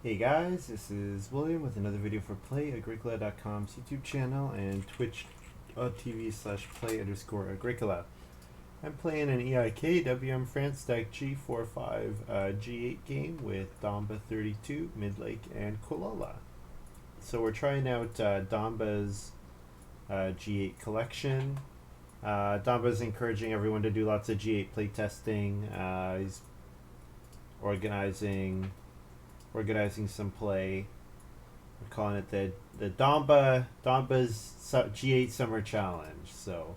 Hey guys, this is William with another video for Play-agricola.com's YouTube channel and twitch.tv/play_agricola. I'm playing an EIK WM France Stack G45 G8 game with Damba 32, Midlake, and Coolala. So we're trying out Damba's G8 collection. Damba's encouraging everyone to do lots of G8 playtesting. He's organizing some play. We're calling it the Damba's G8 Summer Challenge. So,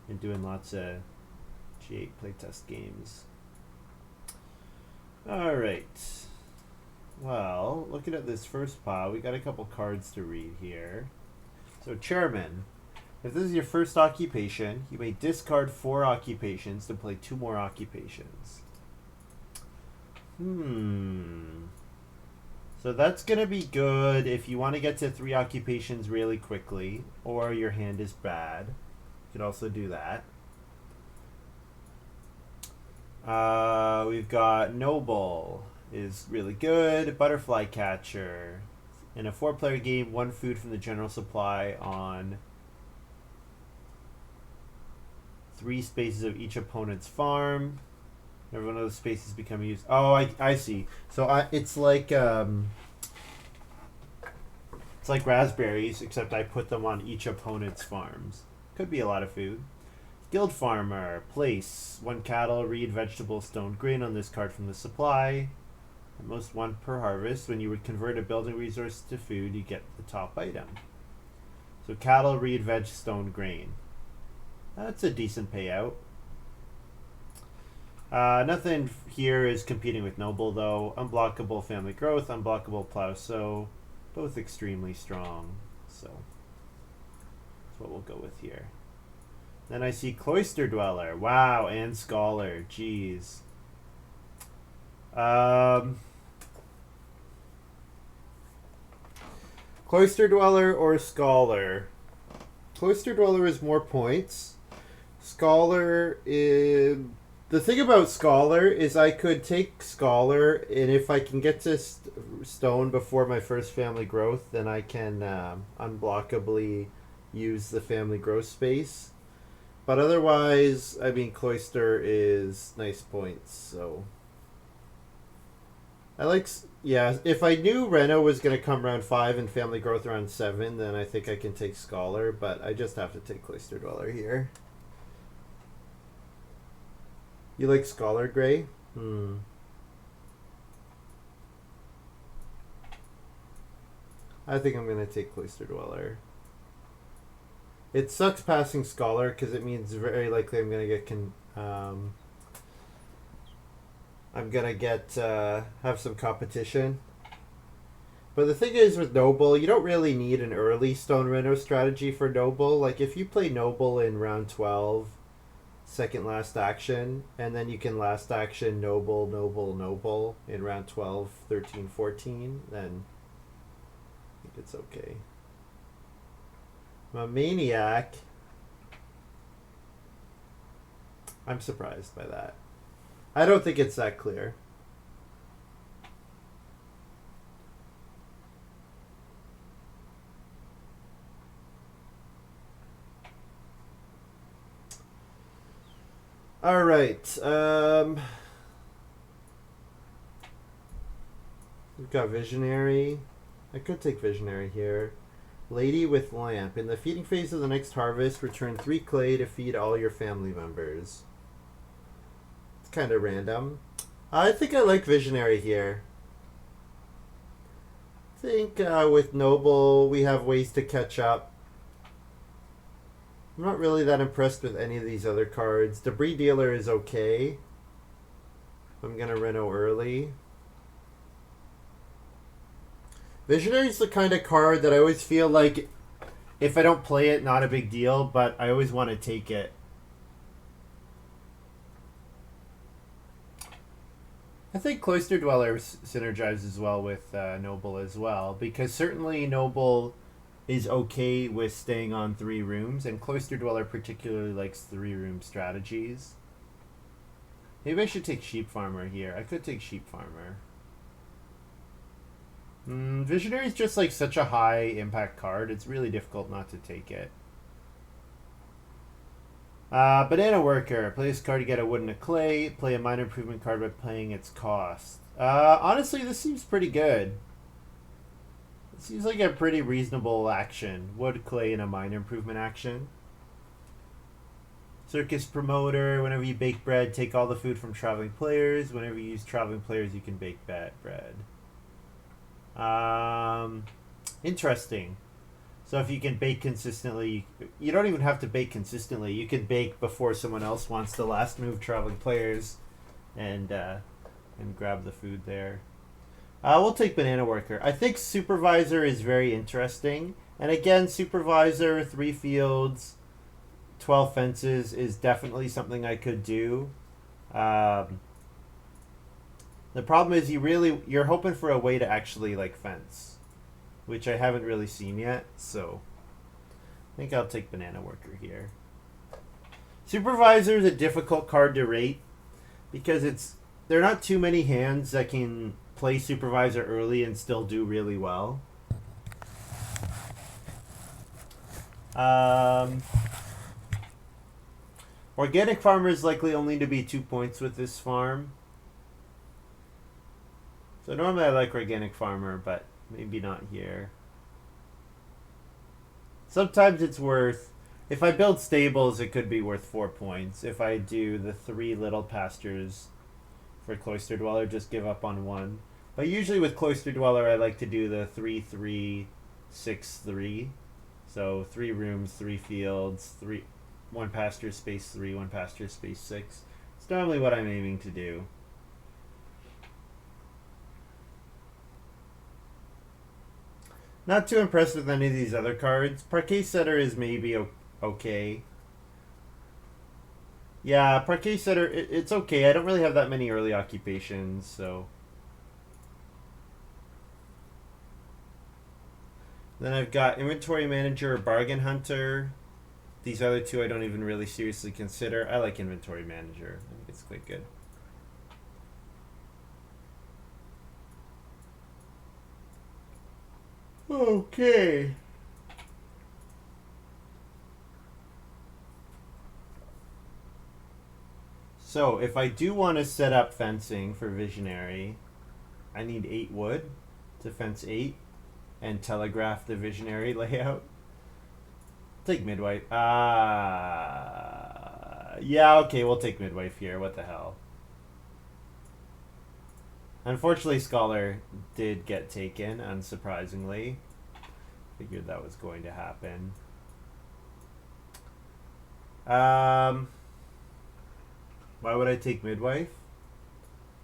been doing lots of G8 playtest games. All right. Well, looking at this first pile, we got a couple cards to read here. So, Chairman, if this is your first occupation, you may discard 4 occupations to play 2 more occupations. So that's going to be good if you want to get to 3 occupations really quickly, or your hand is bad. You could also do that. We've got Noble is really good. Butterfly Catcher. In a 4-player game, 1 food from the general supply on 3 spaces of each opponent's farm. Every one of those spaces become used. Oh, I see. So it's like raspberries, except I put them on each opponent's farms. Could be a lot of food. Guild Farmer. Place 1 cattle, reed, vegetable, stone, grain on this card from the supply. At most 1 per harvest. When you would convert a building resource to food, you get the top item. So cattle, reed, veg, stone, grain. That's a decent payout. Nothing here is competing with Noble, though. Unblockable Family Growth, unblockable Plow Sow, both extremely strong. So that's what we'll go with here. Then I see Cloister Dweller. Wow, and Scholar. Jeez. Cloister Dweller or Scholar? Cloister Dweller is more points. Scholar is... The thing about Scholar is I could take Scholar, and if I can get to Stone before my first Family Growth, then I can unblockably use the Family Growth space. But otherwise, I mean, Cloister is nice points, so... I like... Yeah, if I knew Reno was going to come round 5 and Family Growth around 7, then I think I can take Scholar, but I just have to take Cloister Dweller here. You like Scholar, Gray? I think I'm going to take Cloister Dweller. It sucks passing Scholar because it means very likely I'm going to get have some competition. But the thing is with Noble, you don't really need an early Stone Reno strategy for Noble. Like if you play Noble in round 12, second last action, and then you can last action Noble in round 12, 13, 14, then I think it's okay. A Maniac. I'm surprised by that. I don't think it's that clear. All right. We've got Visionary. I could take Visionary here. Lady with Lamp. In the feeding phase of the next harvest, return 3 clay to feed all your family members. It's kind of random. I think I like Visionary here. I think with Noble, we have ways to catch up. I'm not really that impressed with any of these other cards. Debris Dealer is okay. I'm going to Reno early. Visionary is the kind of card that I always feel like if I don't play it, not a big deal, but I always want to take it. I think Cloister Dweller synergizes well with Noble as well, because certainly Noble is okay with staying on 3 rooms, and Cloister Dweller particularly likes 3-room strategies. Maybe I should take Sheep Farmer here. I could take Sheep Farmer. Visionary is just like such a high impact card. It's really difficult not to take it. Banana Worker. Play this card to get a wood and a clay. Play a minor improvement card by playing its cost. Honestly, this seems pretty good. It seems like a pretty reasonable action. Wood, clay, and a minor improvement action. Circus Promoter. Whenever you bake bread, take all the food from traveling players. Whenever you use traveling players, you can bake bread. Interesting. So if you can bake consistently, you don't even have to bake consistently. You can bake before someone else wants to last move traveling players, and grab the food there. We'll take Banana Worker. I think Supervisor is very interesting, and again, Supervisor, 3 fields, 12 fences is definitely something I could do. The problem is you're hoping for a way to actually like fence, which I haven't really seen yet, so I think I'll take Banana Worker here. Supervisor is a difficult card to rate because there are not too many hands that can play Supervisor early and still do really well. Organic Farmer is likely only to be 2 points with this farm. So normally I like Organic Farmer, but maybe not here. Sometimes it's worth... If I build stables, it could be worth 4 points. If I do the 3 little pastures for Cloister Dweller, just give up on 1. But usually with Cloister Dweller, I like to do the 3-3-6-3. So 3 rooms, 3 fields, 1 pasture space 3, 1 pasture space 6. It's normally what I'm aiming to do. Not too impressed with any of these other cards. Parquet Setter is maybe okay. Yeah, Parquet Setter, it's okay. I don't really have that many early occupations, so... Then I've got Inventory Manager or Bargain Hunter. These other two I don't even really seriously consider. I like Inventory Manager. I think it's quite good. Okay. So if I do want to set up fencing for Visionary, I need 8 wood to fence 8 and telegraph the Visionary layout. Take Midwife. Yeah, okay, we'll take Midwife here. What the hell? Unfortunately, Scholar did get taken, unsurprisingly. Figured that was going to happen. Why would I take Midwife?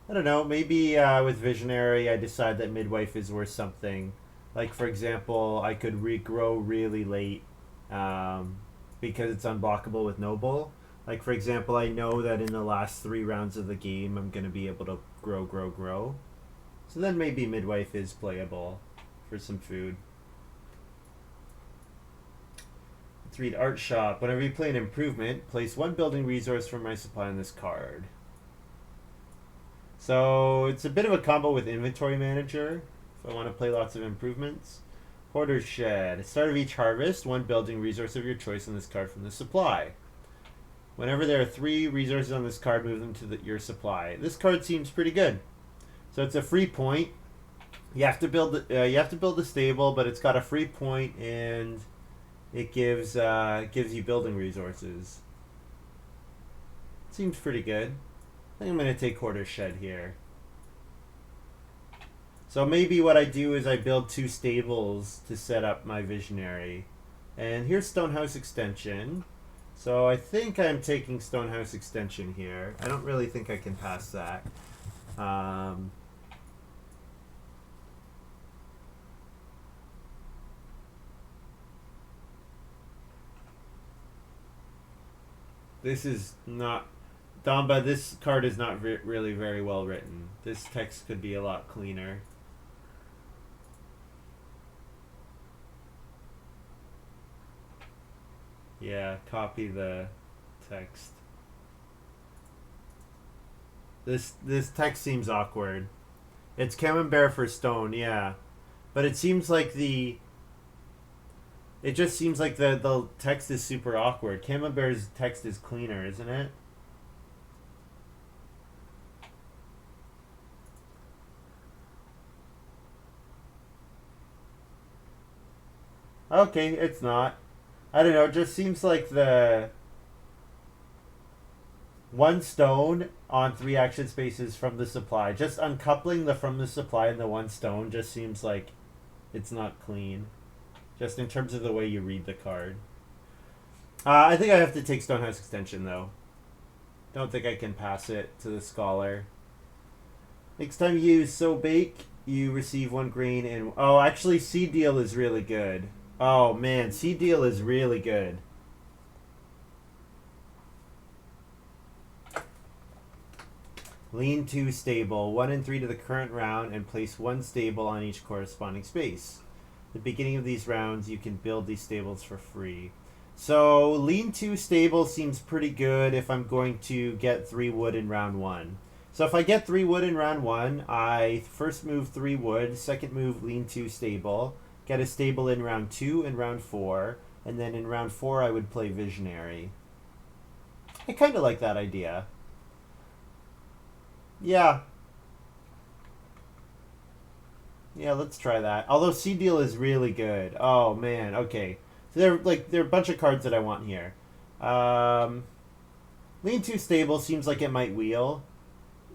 I don't know. Maybe with Visionary, I decide that Midwife is worth something. Like, for example, I could regrow really late because it's unblockable with Noble. Like, for example, I know that in the last 3 rounds of the game, I'm going to be able to grow. So then maybe Midwife is playable for some food. Let's read Art Shop. Whenever you play an improvement, place 1 building resource from my supply on this card. So it's a bit of a combo with Inventory Manager if I want to play lots of improvements. Hoarder's Shed. At the start of each harvest, 1 building resource of your choice on this card from the supply. Whenever there are 3 resources on this card, move them to your supply. This card seems pretty good. So it's a free point. You have to build a stable, but it's got a free point and it gives you building resources. Seems pretty good. I think I'm going to take Hoarder's Shed here. So maybe what I do is I build 2 stables to set up my Visionary. And here's Stonehouse Extension. So I think I'm taking Stonehouse Extension here. I don't really think I can pass that. This is not... Damba, this card is not really very well written. This text could be a lot cleaner. Yeah, copy the text. This text seems awkward. It's Camembert for stone, yeah. But it seems like it just seems like the text is super awkward. Camembert's text is cleaner, isn't it? Okay, it's not. I don't know. It just seems like the one stone on 3 action spaces from the supply. Just uncoupling the from the supply and the one stone just seems like it's not clean. Just in terms of the way you read the card. I think I have to take Stonehouse Extension though. Don't think I can pass it to the Scholar. Next time you use So Bake, you receive 1 green and... Oh, actually Seed Deal is really good. Oh man, Seed Deal is really good. Lean 2 stable, 1 and 3 to the current round, and place 1 stable on each corresponding space. At the beginning of these rounds, you can build these stables for free. So, lean 2 stable seems pretty good if I'm going to get 3 wood in round 1. So if I get 3 wood in round 1, I first move 3 wood, second move lean 2 stable, get a stable in round 2 and round 4, and then in round 4 I would play Visionary. I kind of like that idea. Yeah. Yeah, let's try that. Although Seed Deal is really good. Oh man, okay. So there are a bunch of cards that I want here. Lean 2 stable seems like it might wheel.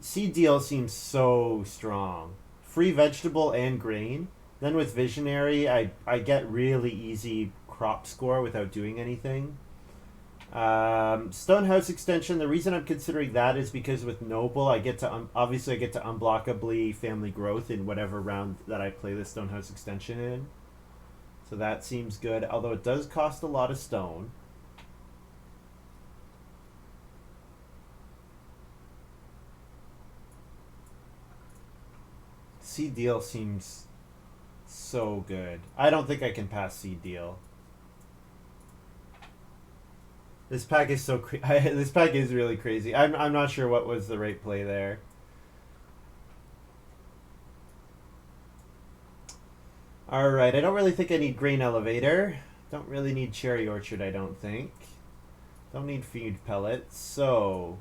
Seed Deal seems so strong. Free vegetable and grain. Then with Visionary, I get really easy crop score without doing anything. Stonehouse Extension, the reason I'm considering that is because with Noble, I get to obviously I get to unblockably family growth in whatever round that I play the Stonehouse Extension in. So that seems good, although it does cost a lot of stone. Seed Deal seems so good. I don't think I can pass Seed Deal. This pack is so this pack is really crazy. I'm not sure what was the right play there. All right, I don't really think I need Grain Elevator. Don't really need Cherry Orchard, I don't think. Don't need Feed Pellets. So,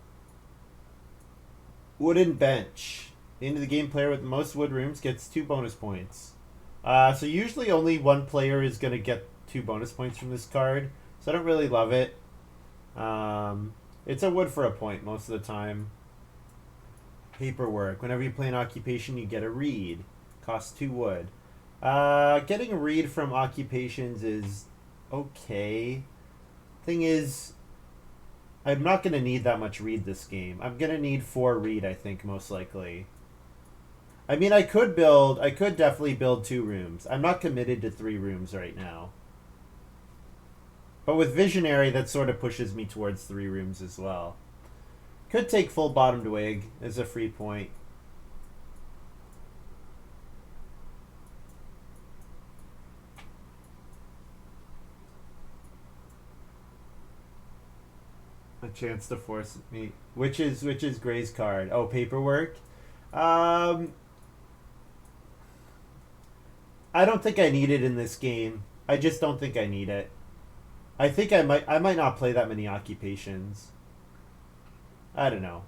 Wooden Bench. The end of the game player with the most wood rooms gets 2 bonus points. So usually only one player is going to get 2 bonus points from this card. So I don't really love it. It's a wood for a point most of the time. Paperwork. Whenever you play an occupation, you get a read. Costs 2 wood. Getting a read from occupations is okay. Thing is, I'm not going to need that much read this game. I'm going to need 4 read, I think, most likely. I mean, I could definitely build 2 rooms. I'm not committed to 3 rooms right now. But with Visionary, that sort of pushes me towards 3 rooms as well. Could take Full Bottomed Wig as a free point. A chance to force me. Which is Gray's card? Oh, Paperwork. I don't think I need it in this game. I just don't think I need it. I think I might not play that many occupations. I don't know.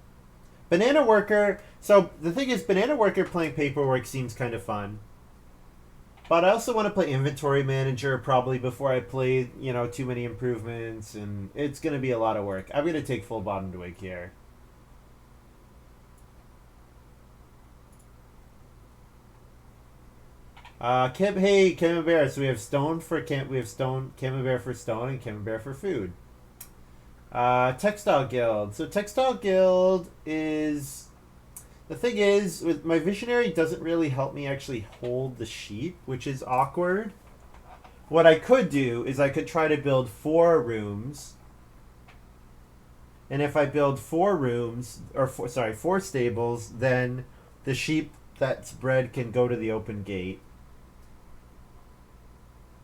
Banana Worker. So the thing is, Banana Worker playing Paperwork seems kind of fun. But I also want to play Inventory Manager probably before I play, too many improvements, and it's going to be a lot of work. I'm going to take Full Bottomed Wig here. Hey, Camembert. So we have Camembert for stone and Camembert for food. Textile Guild. So Textile Guild is... The thing is, with my Visionary doesn't really help me actually hold the sheep, which is awkward. What I could do is I could try to build 4 rooms. And if I build 4 rooms, or 4 stables, then the sheep that's bred can go to the open gate.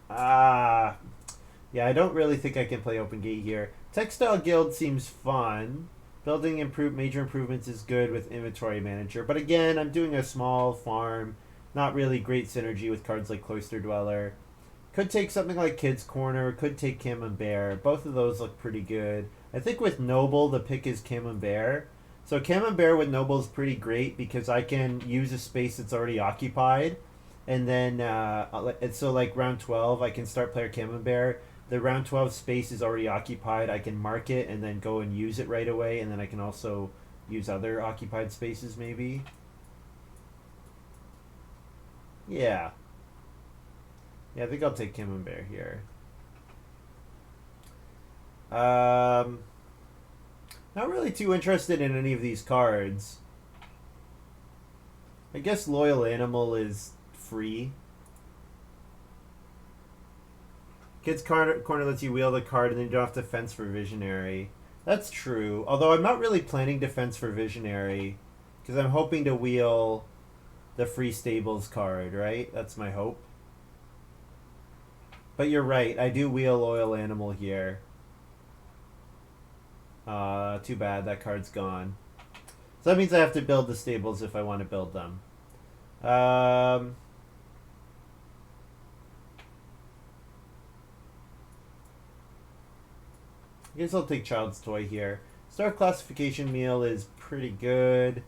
Yeah, I don't really think I can play open gate here. Textile Guild seems fun. Building major improvements is good with Inventory Manager. But again, I'm doing a small farm. Not really great synergy with cards like Cloister Dweller. Could take something like Kid's Corner. Could take Camembert. Both of those look pretty good. I think with Noble, the pick is Camembert. So Camembert with Noble is pretty great because I can use a space that's already occupied. And then, so like round 12, I can start player Camembert. The round 12 space is already occupied. I can mark it and then go and use it right away. And then I can also use other occupied spaces maybe. Yeah. Yeah, I think I'll take Camembert here. Not really too interested in any of these cards. I guess Loyal Animal is free. Kid's Corner lets you wheel the card and then you don't have to fence for Visionary. That's true. Although I'm not really planning to fence for Visionary because I'm hoping to wheel the free Stables card, right? That's my hope. But you're right. I do wheel Loyal Animal here. Too bad. That card's gone. So that means I have to build the Stables if I want to build them. I guess I'll take Child's Toy here. Star Classification Meal is pretty good.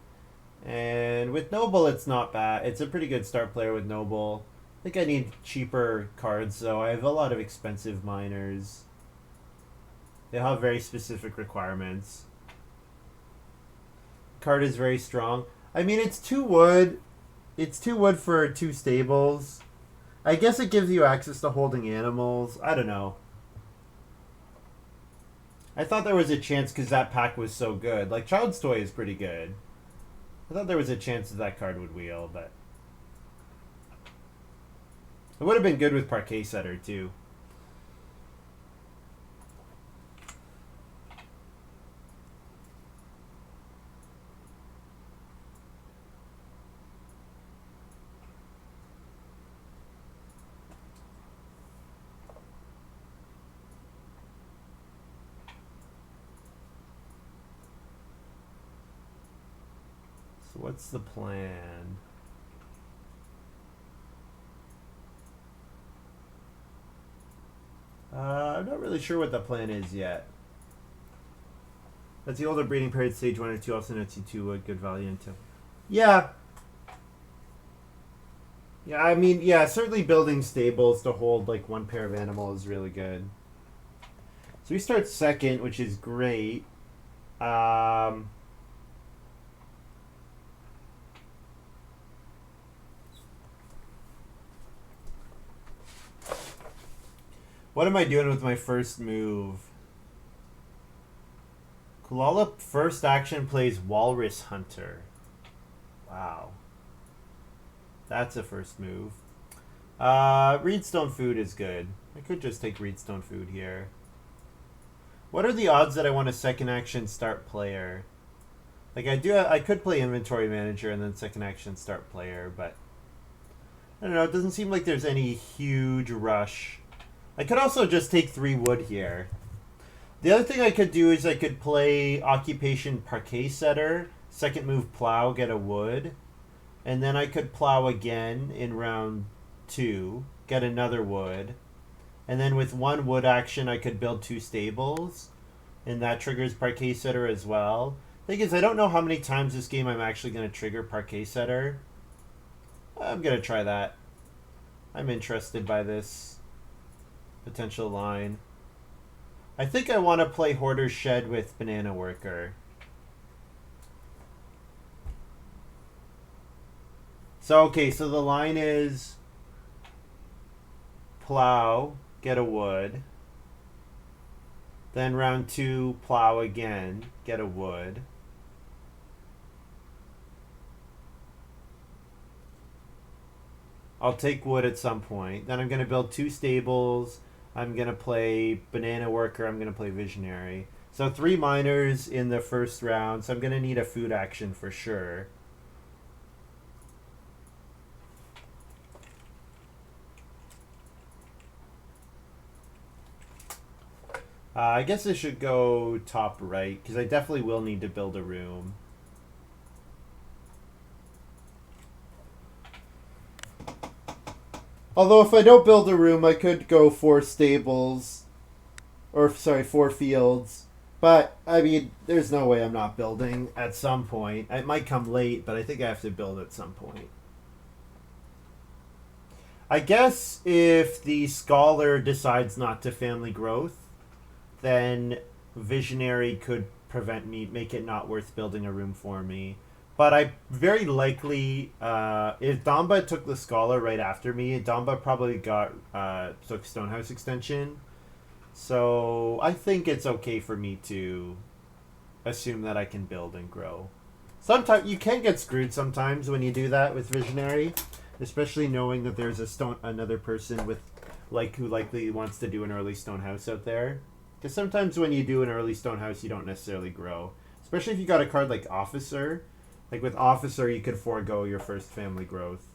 And with Noble, it's not bad. It's a pretty good start player with Noble. I think I need cheaper cards, though. I have a lot of expensive miners. They have very specific requirements. Card is very strong. I mean, it's 2 wood. It's 2 wood for 2 Stables. I guess it gives you access to holding animals. I don't know. I thought there was a chance because that pack was so good. Like, Child's Toy is pretty good. I thought there was a chance that card would wheel, but... It would have been good with Parquet Setter, too. So what's the plan? I'm not really sure what the plan is yet. That's the older breeding period, stage 1 or 2, also notes you 2 wood, good value into. Yeah. Yeah, I mean, yeah, certainly building stables to hold like 1 pair of animals is really good. So we start second, which is great. What am I doing with my first move? Coolala first action plays Walrus Hunter. Wow. That's a first move. Reedstone Food is good. I could just take Reedstone Food here. What are the odds that I want a second action start player? Like I could play Inventory Manager and then second action start player, but I don't know, it doesn't seem like there's any huge rush. I could also just take 3 wood here. The other thing I could do is I could play Occupation Parquet Setter, second move Plow, get a wood, and then I could Plow again in round 2, get another wood, and then with 1 wood action I could build 2 stables, and that triggers Parquet Setter as well. Thing is, I don't know how many times this game I'm actually going to trigger Parquet Setter. I'm going to try that. I'm interested by this potential line. I think I want to play Hoarder's Shed with Banana Worker. So, okay, so the line is Plow, get a wood. Then round 2, Plow again, get a wood. I'll take wood at some point. Then I'm going to build 2 stables. I'm going to play Banana Worker. I'm going to play Visionary. So 3 miners in the first round. So I'm going to need a food action for sure. I guess I should go top right because I definitely will need to build a room. Although if I don't build a room, I could go 4 stables, or sorry, 4 fields. But I mean, there's no way I'm not building at some point. It might come late, but I think I have to build at some point. I guess if the scholar decides not to family growth, then visionary could prevent me, make it not worth building a room for me. But I very likely, if Damba took the scholar right after me, Damba probably took Stonehouse extension. So I think it's okay for me to assume that I can build and grow. Sometimes you can get screwed sometimes when you do that with visionary, especially knowing that there's another person with who likely wants to do an early stone house out there. Because sometimes when you do an early stone house, you don't necessarily grow. Especially if you got a card like officer. Like with officer, you could forego your first family growth.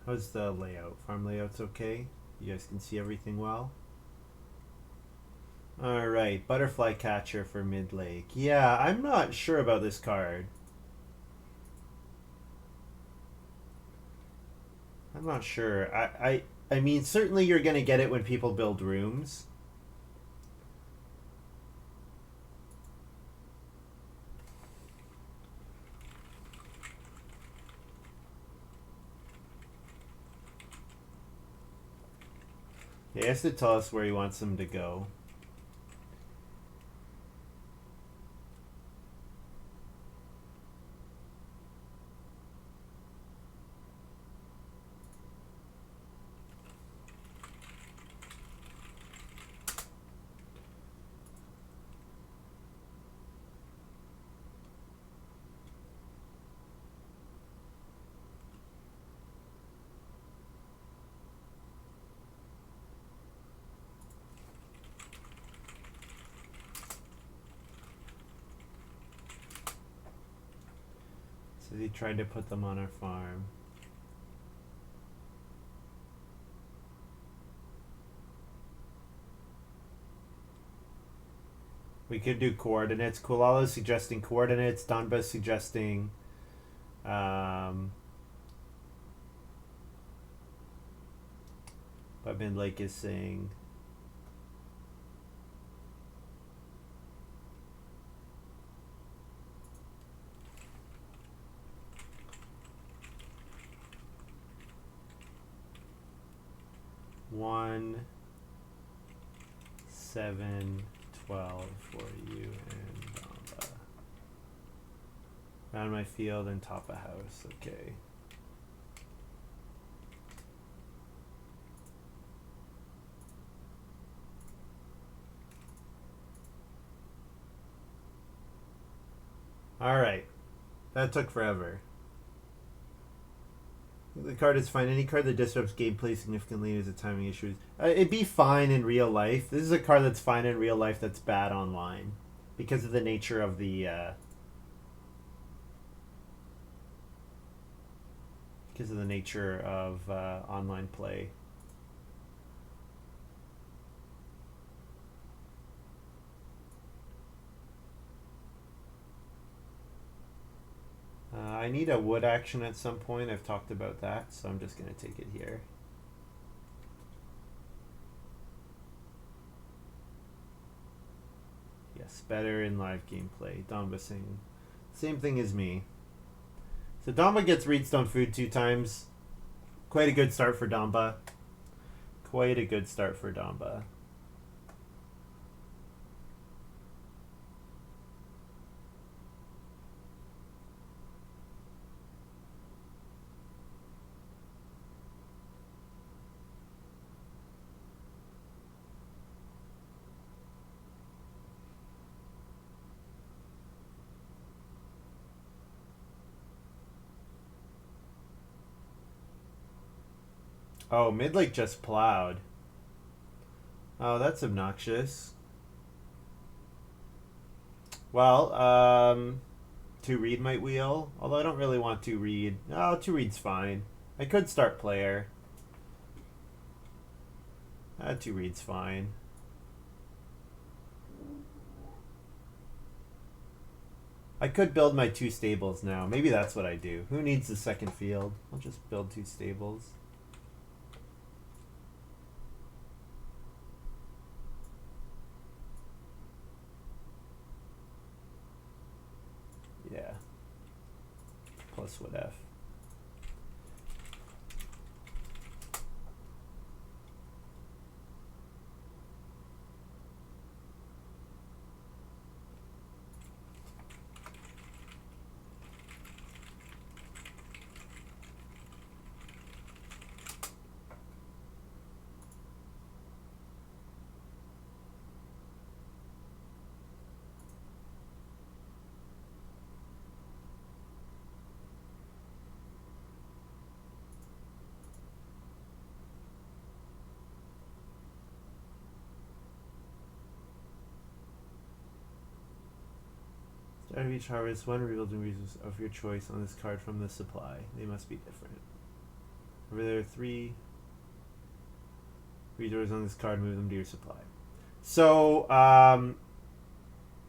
How's the layout? Farm layout's okay? You guys can see everything well? Alright, butterfly catcher for midlake. Yeah, I'm not sure about this card. I'm not sure. I mean, certainly you're gonna get it when people build rooms. He has to tell us where he wants them to go. So he tried to put them on our farm. We could do coordinates. Coolala is suggesting coordinates. Donba is suggesting but Midlake is saying one 7 12 for you and Donba. Around my field and top a house. Okay. Alright. That took forever. The card is fine. Any card that disrupts gameplay significantly is a timing issue. It'd be fine in real life. This is a card that's fine in real life that's bad online. Because of the nature of the online play. I need a wood action at some point. I've talked about that, so I'm just going to take it here. Yes, better in live gameplay. Damba saying same thing as me. So Damba gets Reedstone food 2 times. Quite a good start for Damba. Quite a good start for Damba. Oh, midlake just plowed. Oh, that's obnoxious. Well, two read might wheel. Although I don't really want two read. Oh, two read's fine. I could start player. Two read's fine. I could build my two stables now. Maybe that's what I do. Who needs the second field? I'll just build two stables. Yeah. Plus what F. Start of each harvest, one rebuilding resource of your choice on this card from the supply. They must be different. Over there are 3 resources on this card, move them to your supply. So, I'm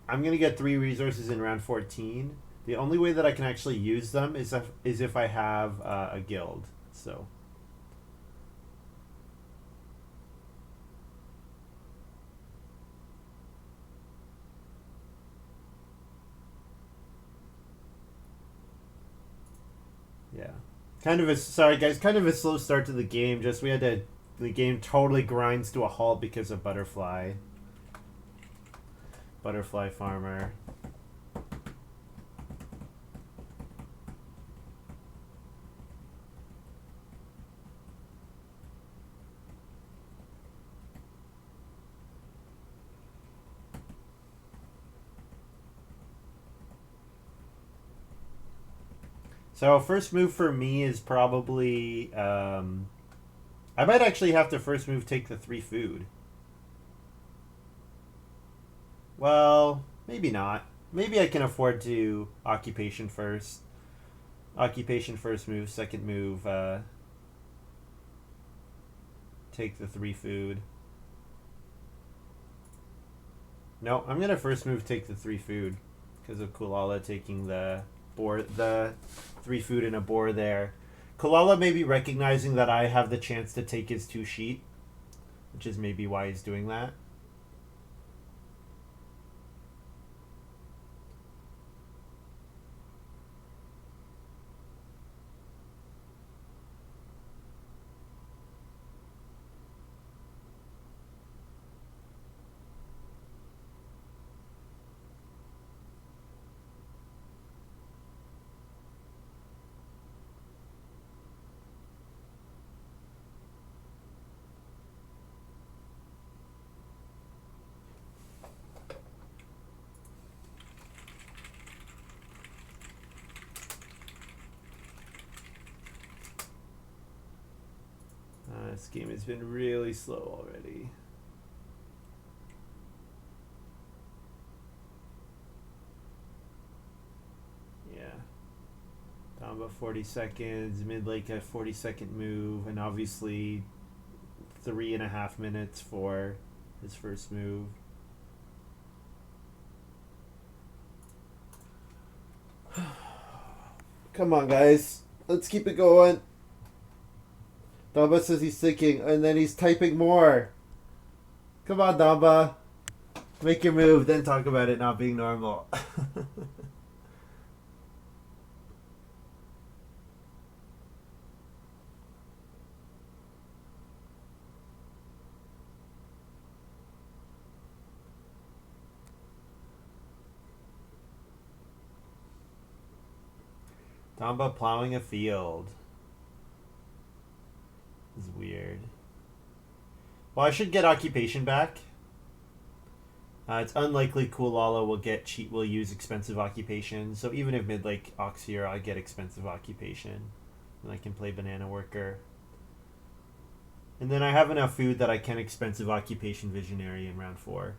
going to get 3 resources in round 14. The only way that I can actually use them is if I have a guild. So... yeah. Kind of a, sorry guys, kind of a slow start to the game. Just the game totally grinds to a halt because of Butterfly. Butterfly Farmer. So first move for me is probably I might actually have to first move take the 3 food. Well, maybe not. Maybe I can afford to occupation first. Occupation first move, second move take the 3 food. No, I'm gonna first move take the 3 food because of Coolala taking the 3 food and a boar there. Coolala may be recognizing that I have the chance to take his 2 sheep, which is maybe why he's doing that. This game has been really slow already. Yeah. Down about 40 seconds. Midlake a 40-second move, and obviously 3.5 minutes for his first move. Come on, guys. Let's keep it going. Damba says he's thinking, and then he's typing more. Come on, Damba. Make your move, then talk about it not being normal. Damba plowing a field. This is weird. Well, I should get occupation back. It's unlikely Coolala will use expensive occupation. So even if Midlake Ox here, I get expensive occupation, and I can play Banana Worker. And then I have enough food that I can expensive occupation visionary in round 4.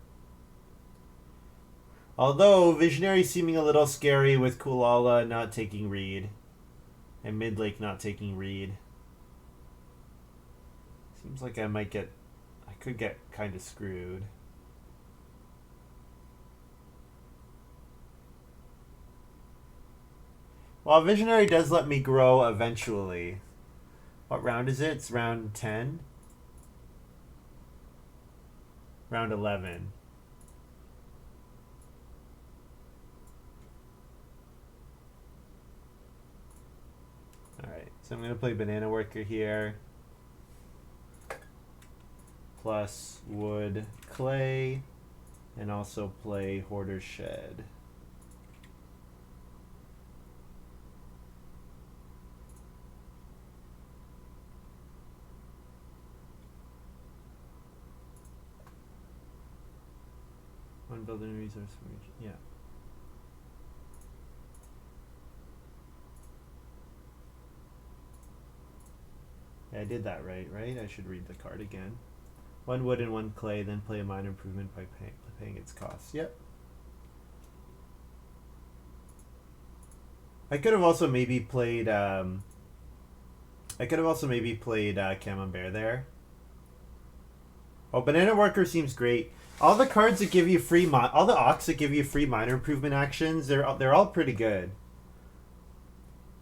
Although visionary seeming a little scary with coolala not taking reed and midlake not taking reed. Seems like I could get kind of screwed. Well, visionary does let me grow eventually. What round is it? It's round 10? Round 11. Alright, so I'm going to play banana worker here. Plus wood, clay, and also play hoarder's shed. One building resource for each. Yeah. Yeah, I did that right? I should read the card again. One wood and one clay, then play a minor improvement by paying its costs. Yep. I could have also maybe played Camembert there. Oh, Banana Worker seems great. All the cards that give you free all the Ox that give you free minor improvement actions, they're all pretty good.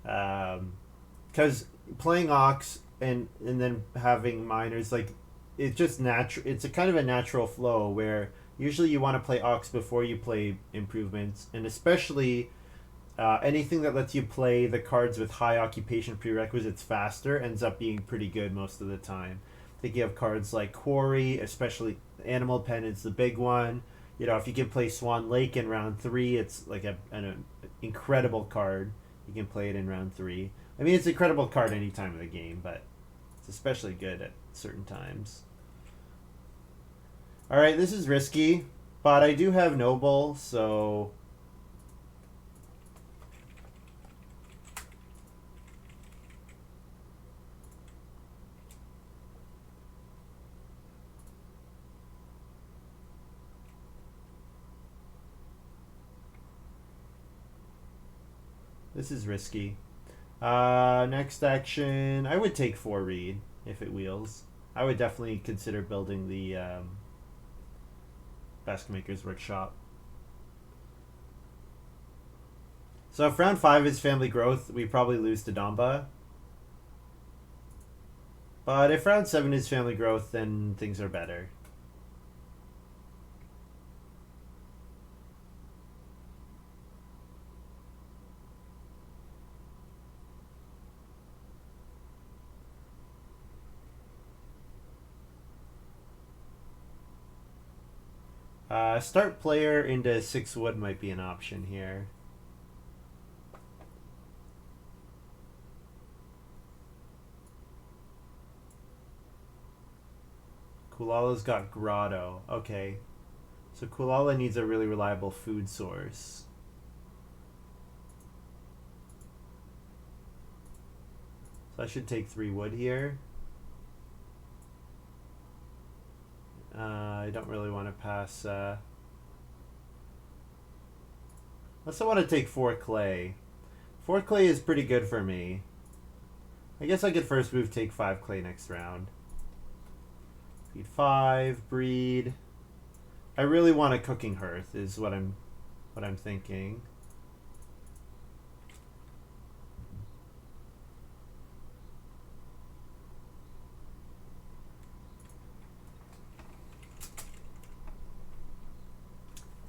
Because playing Ox and then having minors, like, it's just natural. It's a kind of a natural flow where usually you want to play Ox before you play improvements, and especially anything that lets you play the cards with high occupation prerequisites faster ends up being pretty good most of the time. I think you have cards like Quarry, especially Animal Pen is the big one. You know, if you can play Swan Lake in round 3, it's like an incredible card. You can play it in round 3. I mean, it's an incredible card any time of the game, but it's especially good at certain times. Alright, this is risky, but I do have Noble, so... This is risky. Next action, I would take 4 reed if it wheels. I would definitely consider building the Basket Maker's Workshop. So if round 5 is family growth, we probably lose to Damba. But if round 7 is family growth, then things are better. Start player into 6 wood might be an option here. Coolala's got Grotto. Okay. So Coolala needs a really reliable food source. So I should take 3 wood here. I don't really want to pass... I also want to take 4 clay. 4 clay is pretty good for me. I guess I could first move take 5 clay next round. Feed 5, breed. I really want a cooking hearth is what I'm thinking.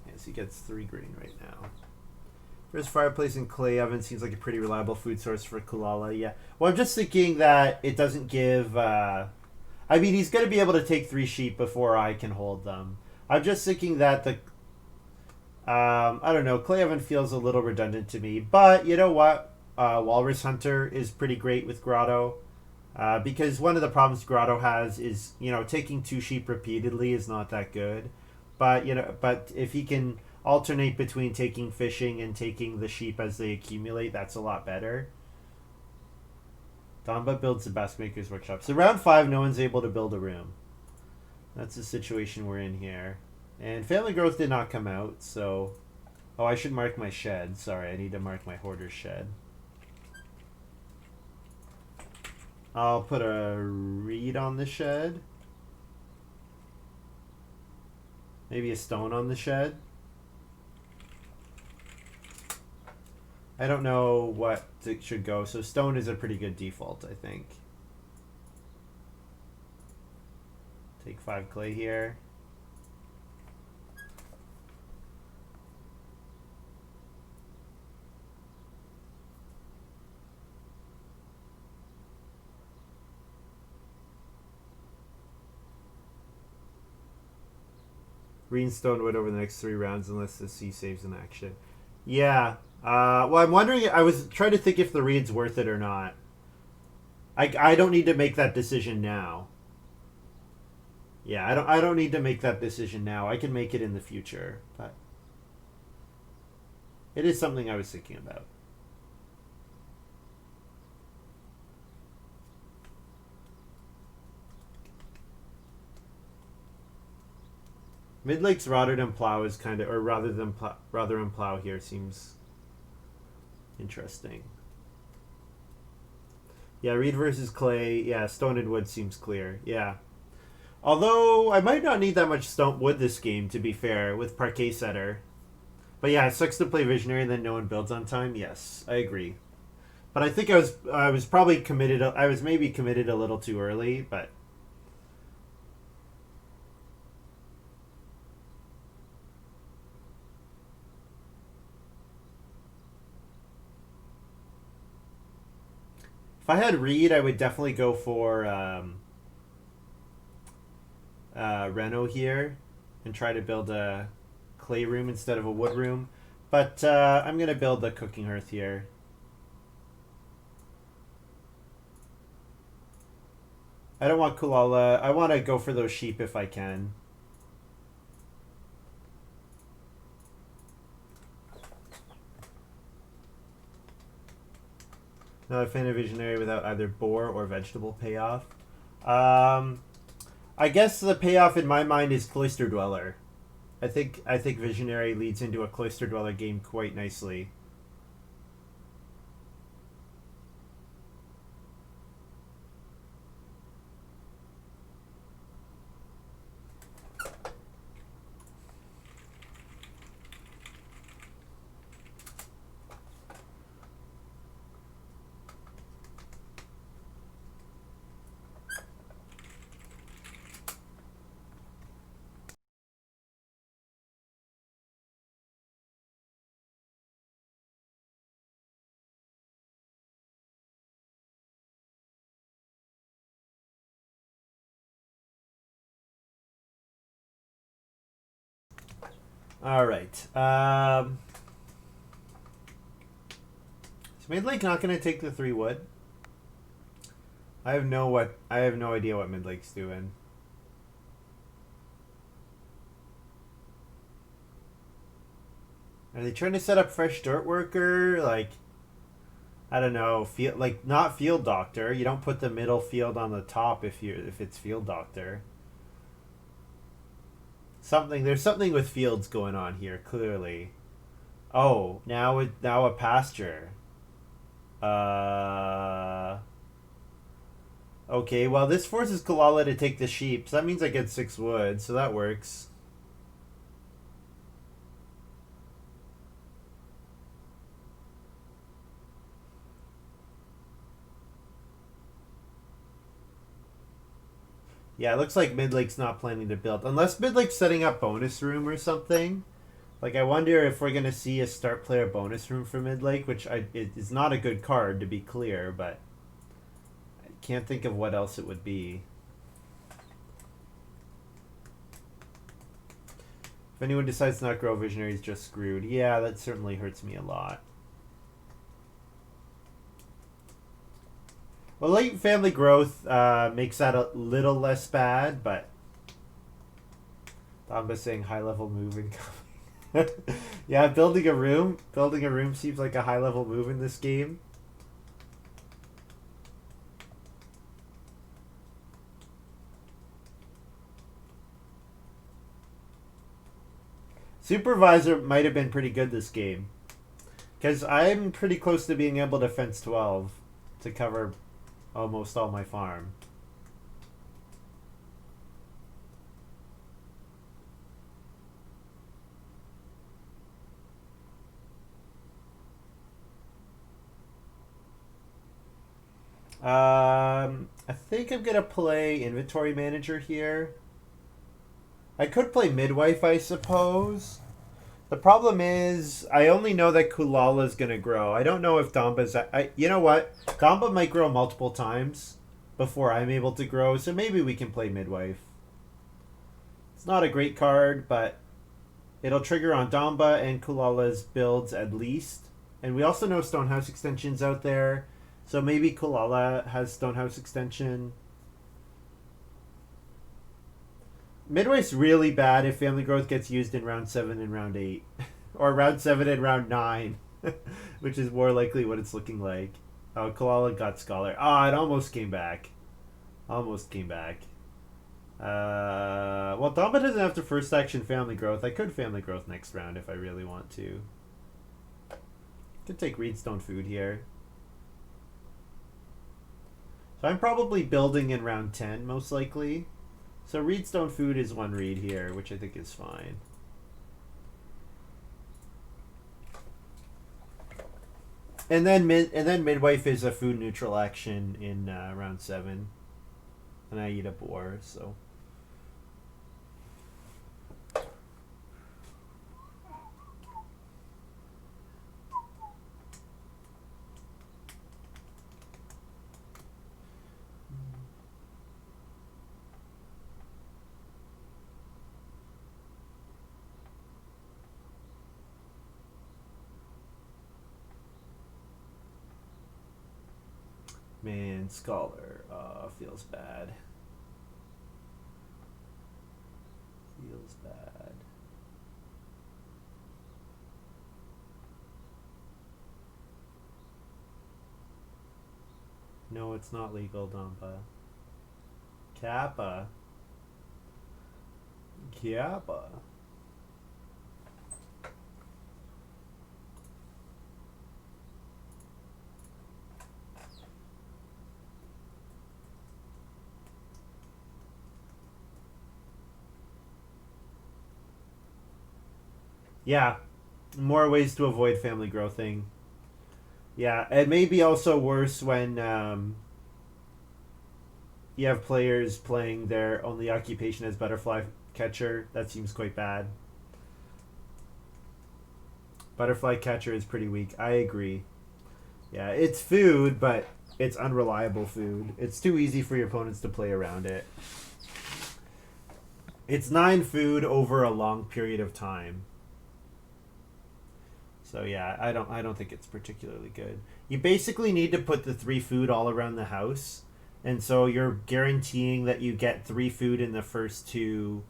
Yes, he gets 3 green right now. There's fireplace and clay oven. Seems like a pretty reliable food source for Coolala. Yeah. Well, I'm just thinking that it doesn't give... I mean, he's going to be able to take 3 sheep before I can hold them. I'm just thinking that the... I don't know. Clay oven feels a little redundant to me. But, you know what? Walrus Hunter is pretty great with Grotto. Because one of the problems Grotto has is, you know, taking 2 sheep repeatedly is not that good. But, you know, if he can alternate between taking fishing and taking the sheep as they accumulate, that's a lot better. Donba builds the best maker's workshop. So round 5, no one's able to build a room. That's the situation we're in here. And family growth did not come out, so... Oh, I should mark my shed. Sorry, I need to mark my hoarder's shed. I'll put a reed on the shed. Maybe a stone on the shed. I don't know what it should go, so stone is a pretty good default, I think. Take 5 clay here. Green stone wood over the next 3 rounds unless the sea saves in action. Yeah. Well, I'm wondering. I was trying to think if the reed's worth it or not. I don't need to make that decision now. Yeah, I don't need to make that decision now. I can make it in the future, but it is something I was thinking about. Midlake's Rotterdam plow is kind of, or rather than plow here seems interesting. Yeah, reed versus clay. Yeah, stone and wood seems clear. Yeah. Although I might not need that much stone wood this game, to be fair, with Parquet Setter. But yeah, it sucks to play Visionary and then no one builds on time. Yes, I agree. But I think I was probably committed. I was maybe committed a little too early, but. If I had reed, I would definitely go for Reno here and try to build a clay room instead of a wood room. But I'm going to build a cooking hearth here. I don't want coolala. I want to go for those sheep if I can. Not a fan of Visionary without either boar or vegetable payoff. I guess the payoff in my mind is Cloister Dweller. I think Visionary leads into a Cloister Dweller game quite nicely. All right. Is Midlake not going to take the 3 wood? I have no idea what Midlake's doing. Are they trying to set up fresh dirt worker? Like, I don't know. Not field doctor. You don't put the middle field on the top if it's field doctor. There's something with fields going on here, clearly. Oh, now a pasture. Okay, well this forces Coolala to take the sheep, so that means I get 6 wood, so that works. Yeah, it looks like Midlake's not planning to build. Unless Midlake's setting up bonus room or something. Like, I wonder if we're going to see a start player bonus room for Midlake, which it is not a good card, to be clear, but I can't think of what else it would be. If anyone decides to not grow Visionary, he's just screwed. Yeah, that certainly hurts me a lot. Well, late family growth makes that a little less bad, but Damba saying high level move incoming. Yeah, building a room seems like a high level move in this game. Supervisor might have been pretty good this game. Because I'm pretty close to being able to fence 12 to cover almost all my farm. I think I'm going to play Inventory Manager here. I could play Midwife, I suppose. The problem is, I only know that Coolala is going to grow. I don't know if Damba's... you know what? Damba might grow multiple times before I'm able to grow, so maybe we can play Midwife. It's not a great card, but it'll trigger on Damba and Coolala's builds at least. And we also know Stonehouse extension's out there, so maybe Coolala has Stonehouse extension. Midway's really bad if Family Growth gets used in round 7 and round 8. Or round 7 and round 9. Which is more likely what it's looking like. Oh, Koala got Scholar. Ah, it almost came back. Almost came back. Well, Damba doesn't have to first action Family Growth. I could Family Growth next round if I really want to. Could take Reedstone Food here. So I'm probably building in round 10, most likely. So Reedstone Food is one reed here, which I think is fine. And then Midwife is a food neutral action in round 7. And I eat a boar, so... Man, Scholar, feels bad. Feels bad. No, it's not legal, Damba. Kappa. Kappa. Yeah, more ways to avoid family growthing. Yeah, it may be also worse when you have players playing their only occupation as butterfly catcher. That seems quite bad. Butterfly catcher is pretty weak. I agree. Yeah, it's food, but it's unreliable food. It's too easy for your opponents to play around it. It's 9 food over a long period of time. So yeah, I don't think it's particularly good. You basically need to put the 3 food all around the house, and so you're guaranteeing that you get 3 food in the first 2,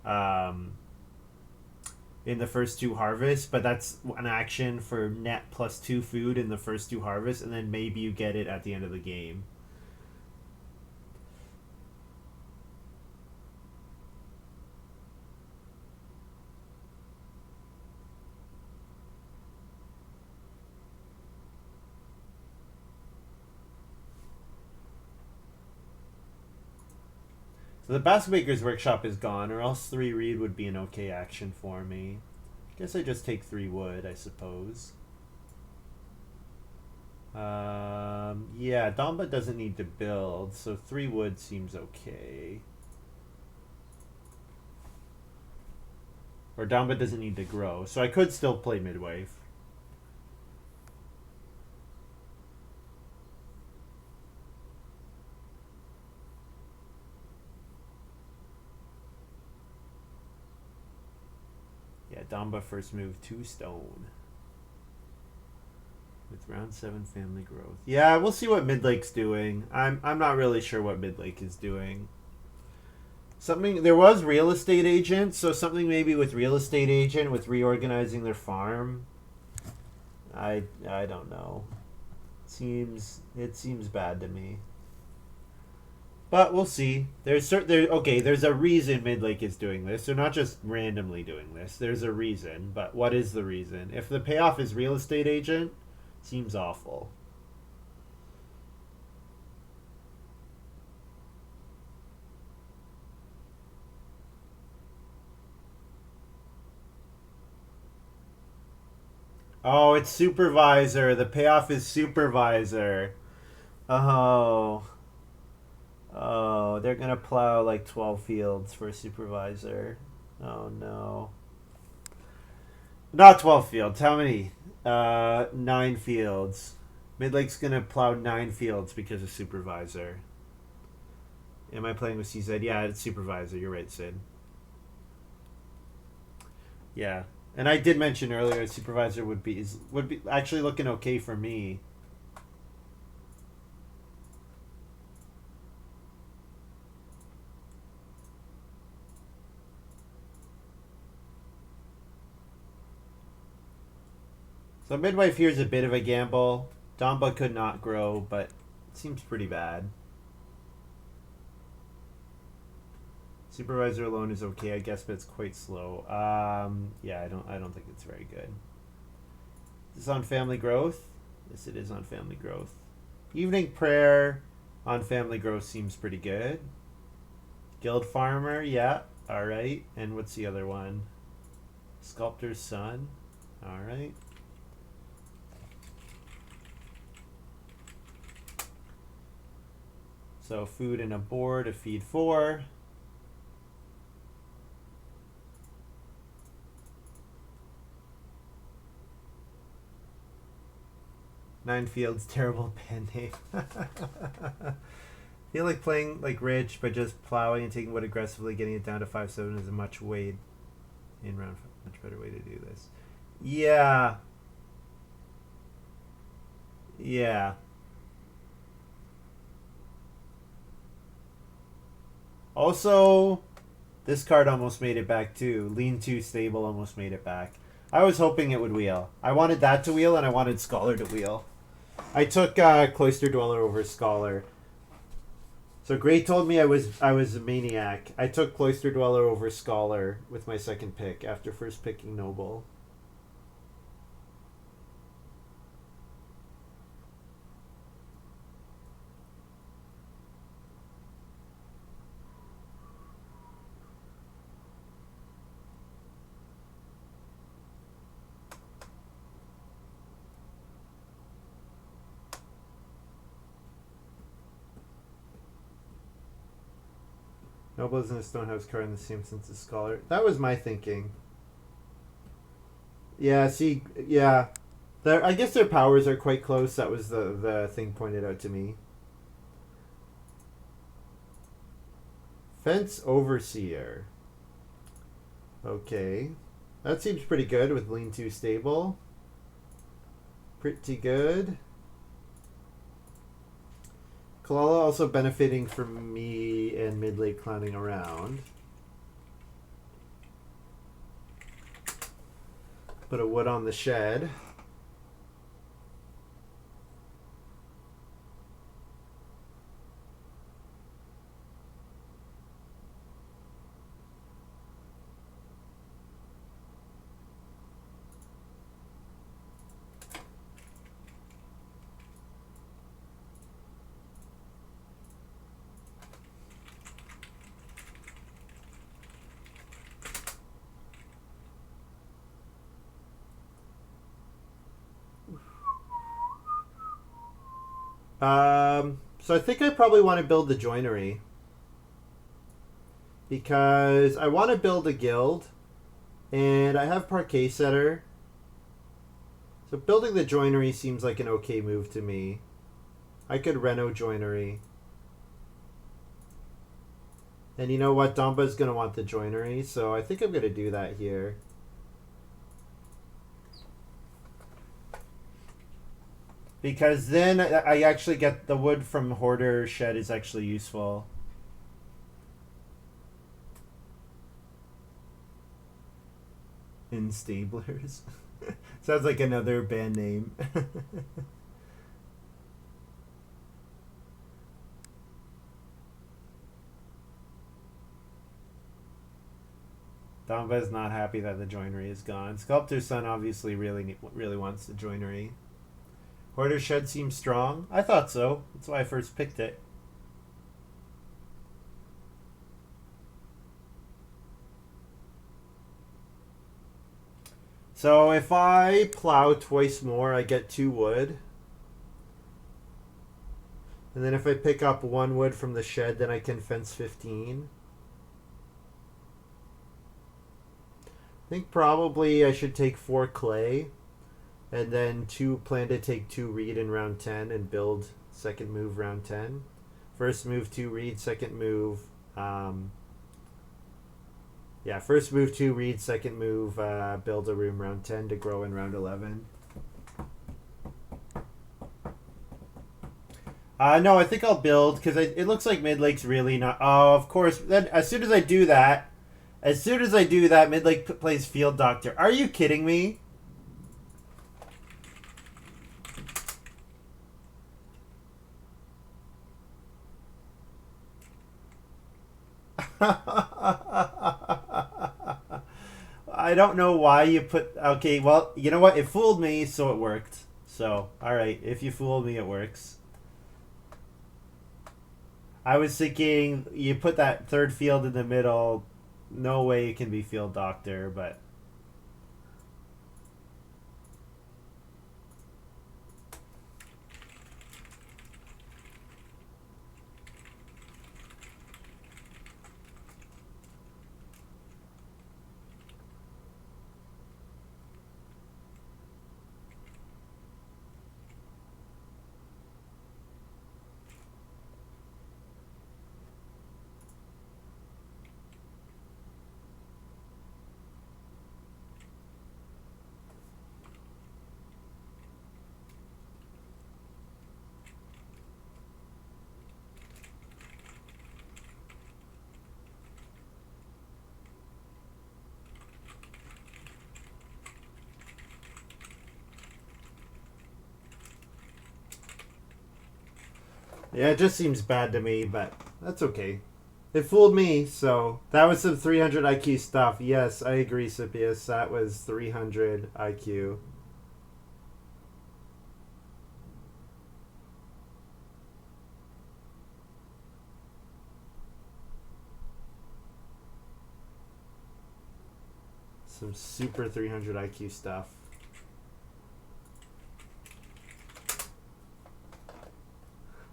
harvests. But that's an action for net plus 2 food in the first 2 harvests, and then maybe you get it at the end of the game. So the Basket Maker's Workshop is gone, or else 3 reed would be an okay action for me. Guess I just take 3 wood, I suppose. Yeah, Damba doesn't need to build, so 3 wood seems okay. Or Damba doesn't need to grow, so I could still play Midwife. Yeah, Damba first move 2 stone. With round 7 family growth. Yeah, we'll see what Midlake's doing. I'm not really sure what Midlake is doing. Something, there was real estate agent, so something maybe with real estate agent with reorganizing their farm. I don't know. It seems bad to me. But we'll see. There's a reason Midlake is doing this. They're not just randomly doing this. There's a reason. But what is the reason? If the payoff is real estate agent, seems awful. Oh, it's supervisor. The payoff is supervisor. Oh. Oh, they're gonna plow like 12 fields for a supervisor. Oh no. Not 12 fields. How many? 9 fields. Midlake's gonna plow 9 fields because of supervisor. Am I playing with CZ? Yeah, it's supervisor. You're right, Sid. Yeah. And I did mention earlier supervisor would be actually looking okay for me. So midwife here is a bit of a gamble. Damba could not grow, but it seems pretty bad. Supervisor alone is okay, I guess, but it's quite slow. Yeah, I don't think it's very good. Is this on family growth? Yes, it is on family growth. Evening prayer on family growth seems pretty good. Guild farmer, yeah, all right. And what's the other one? Sculptor's son, all right. So food and a board to feed 4. Nine fields, terrible pen name. Feel like playing like Rich, but just plowing and taking wood aggressively, getting it down to 5-7 is a much weight in round. Much better way to do this. Yeah. Yeah. Also, this card almost made it back too. Lean too stable almost made it back. I was hoping it would wheel. I wanted that to wheel, and I wanted Scholar to wheel. I took Cloister Dweller over Scholar. So Gray told me I was a maniac. I took Cloister Dweller over Scholar with my second pick after first picking Noble. Noble isn't a Stonehouse card in the same sense as Scholar. That was my thinking. Yeah, see, yeah. I guess their powers are quite close. That was the thing pointed out to me. Fence Overseer. Okay. That seems pretty good with Lean Too Stable. Pretty good. Coolala also benefiting from me and Midlake clowning around. Put a wood on the shed. So I think I probably want to build the joinery. Because I want to build a guild. And I have Parquet Setter. So building the joinery seems like an okay move to me. I could reno joinery. And you know what? Damba's going to want the joinery. So I think I'm going to do that here. Because then I actually get the wood from Hoarder Shed is actually useful. Instablers. Sounds like another band name. Domba's not happy that the joinery is gone. Sculptor's son obviously really wants the joinery. Hoarder Shed seems strong. I thought so. That's why I first picked it. So if I plow twice more, I get 2 wood. And then if I pick up 1 wood from the shed, then I can fence 15. I think probably I should take 4 clay. And then plan to take 2 reed in round 10 and build second move round 10. First move 2 reed, second move... first move 2 reed, second move build a room round 10 to grow in round 11. No, I think I'll build because it looks like Midlake's really not... Oh, of course. Then as soon as I do that, Midlake plays Field Doctor. Are you kidding me? I don't know why you put... Okay, well, you know what? It fooled me, so it worked. So, alright. If you fooled me, it works. I was thinking you put that third field in the middle. No way it can be Field Doctor, but... Yeah, it just seems bad to me, but that's okay. It fooled me, so that was some 300 IQ stuff. Yes, I agree, Scipius. That was 300 IQ. Some super 300 IQ stuff.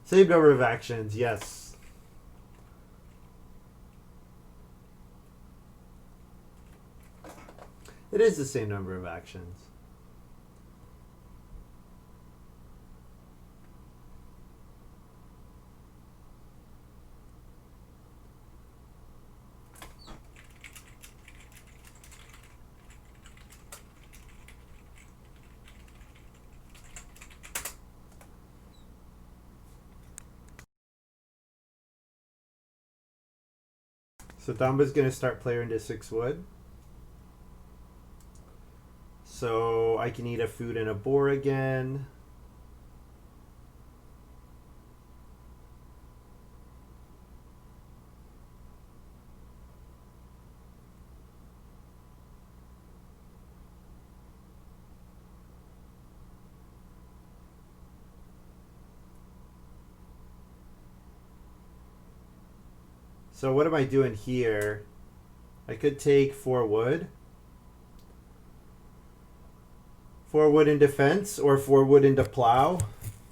Same number of actions, yes. It is the same number of actions. So Damba's going to start player into 6 wood. So I can eat a food and a boar again. So what am I doing here? I could take 4 wood. 4 wood into fence or 4 wood into plow.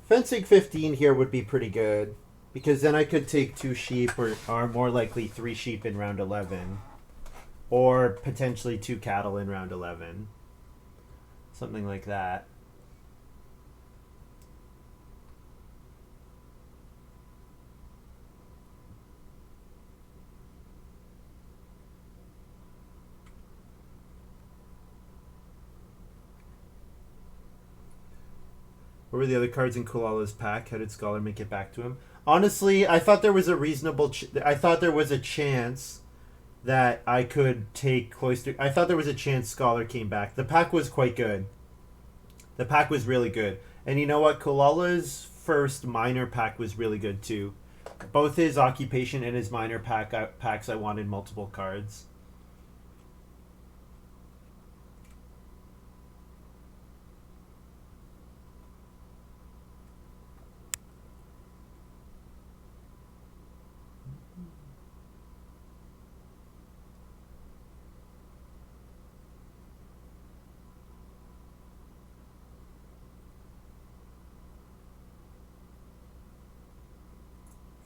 Fencing 15 here would be pretty good because then I could take 2 sheep or more likely 3 sheep in round 11 or potentially 2 cattle in round 11. Something like that. What were the other cards in Coolala's pack? How did Scholar make it back to him? Honestly, I thought there was a reasonable... I thought there was a chance that I could take Cloister... I thought there was a chance Scholar came back. The pack was quite good. The pack was really good. And you know what? Coolala's first minor pack was really good too. Both his occupation and his minor packs, I wanted multiple cards.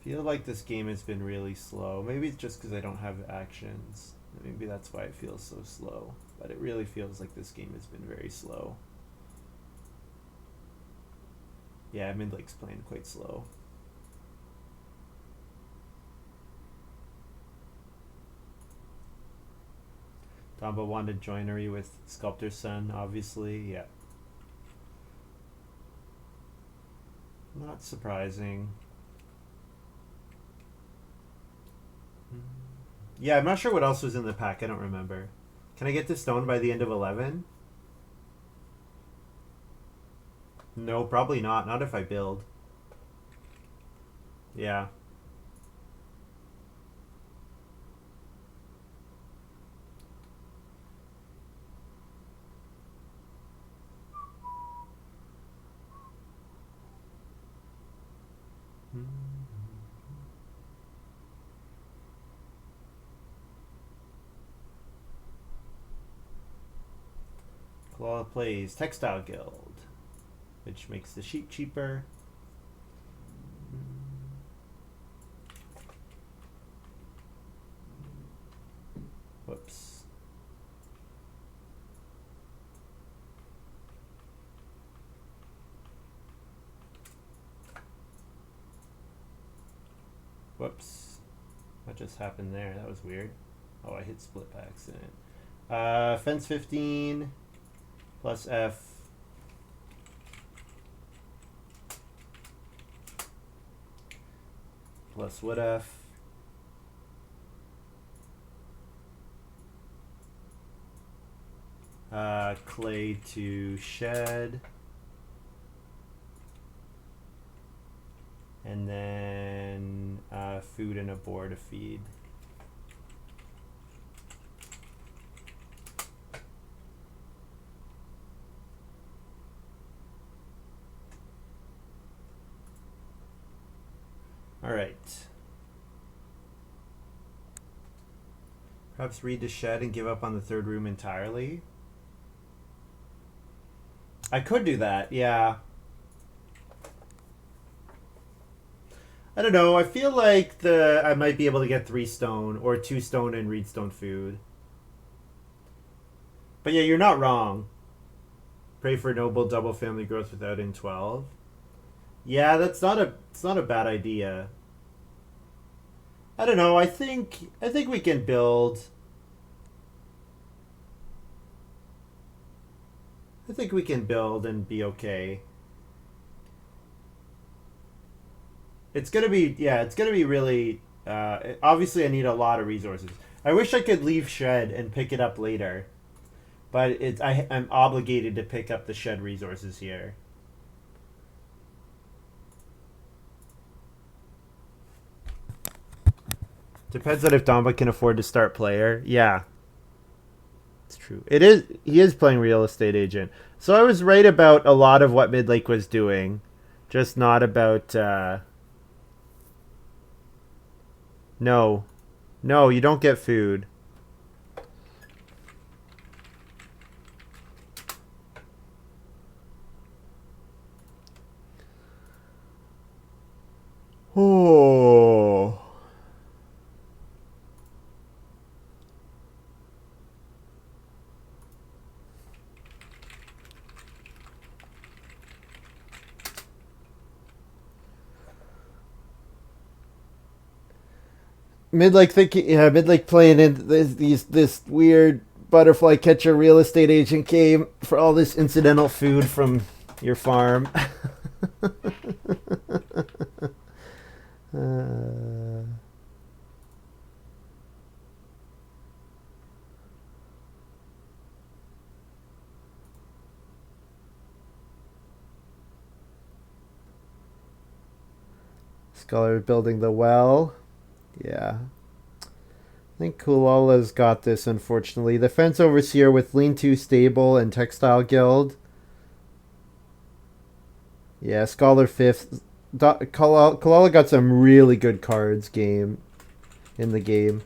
feel like this game has been really slow. Maybe it's just because I don't have actions. Maybe that's why it feels so slow. But it really feels like this game has been very slow. Yeah, midlake's playing quite slow. Tomba wanted joinery with Sculptor's Son, obviously. Yeah. Not surprising. Yeah, I'm not sure what else was in the pack. I don't remember. Can I get to stone by the end of 11? No, probably not. Not if I build. Yeah. Coolala plays Textile Guild, which makes the sheep cheaper. Whoops. Whoops. What just happened there? That was weird. Oh, I hit split by accident. Fence 15 plus F. Plus wood F. Clay to shed. And then food and a boar to feed. All right. Perhaps read the shed and give up on the third room entirely. I could do that, yeah. I don't know. I feel like I might be able to get 3 stone or 2 stone and read stone food. But yeah, you're not wrong. Pray for noble double family growth without in 12. Yeah, it's not a bad idea. I don't know. I think we can build. I think we can build and be okay. It's gonna be really. Obviously, I need a lot of resources. I wish I could leave shed and pick it up later, but I'm obligated to pick up the shed resources here. Depends on if Domba can afford to start player. Yeah, it's true. It is. He is playing real estate agent. So I was right about a lot of what Midlake was doing, just not about. No, no, you don't get food. Oh. Midlake playing in this weird butterfly catcher real estate agent game for all this incidental food from your farm. Scholar building the well. Yeah. I think Coolala's got this, unfortunately. The fence overseer with lean-to stable and textile guild. Yeah, Scholar 5th. Coolala got some really good cards in the game.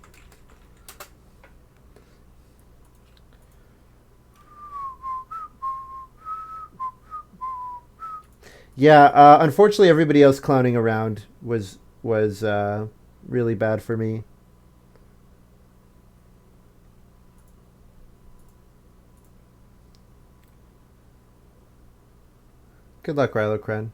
Yeah, unfortunately everybody else clowning around was was really bad for me. Good luck, Rylocren.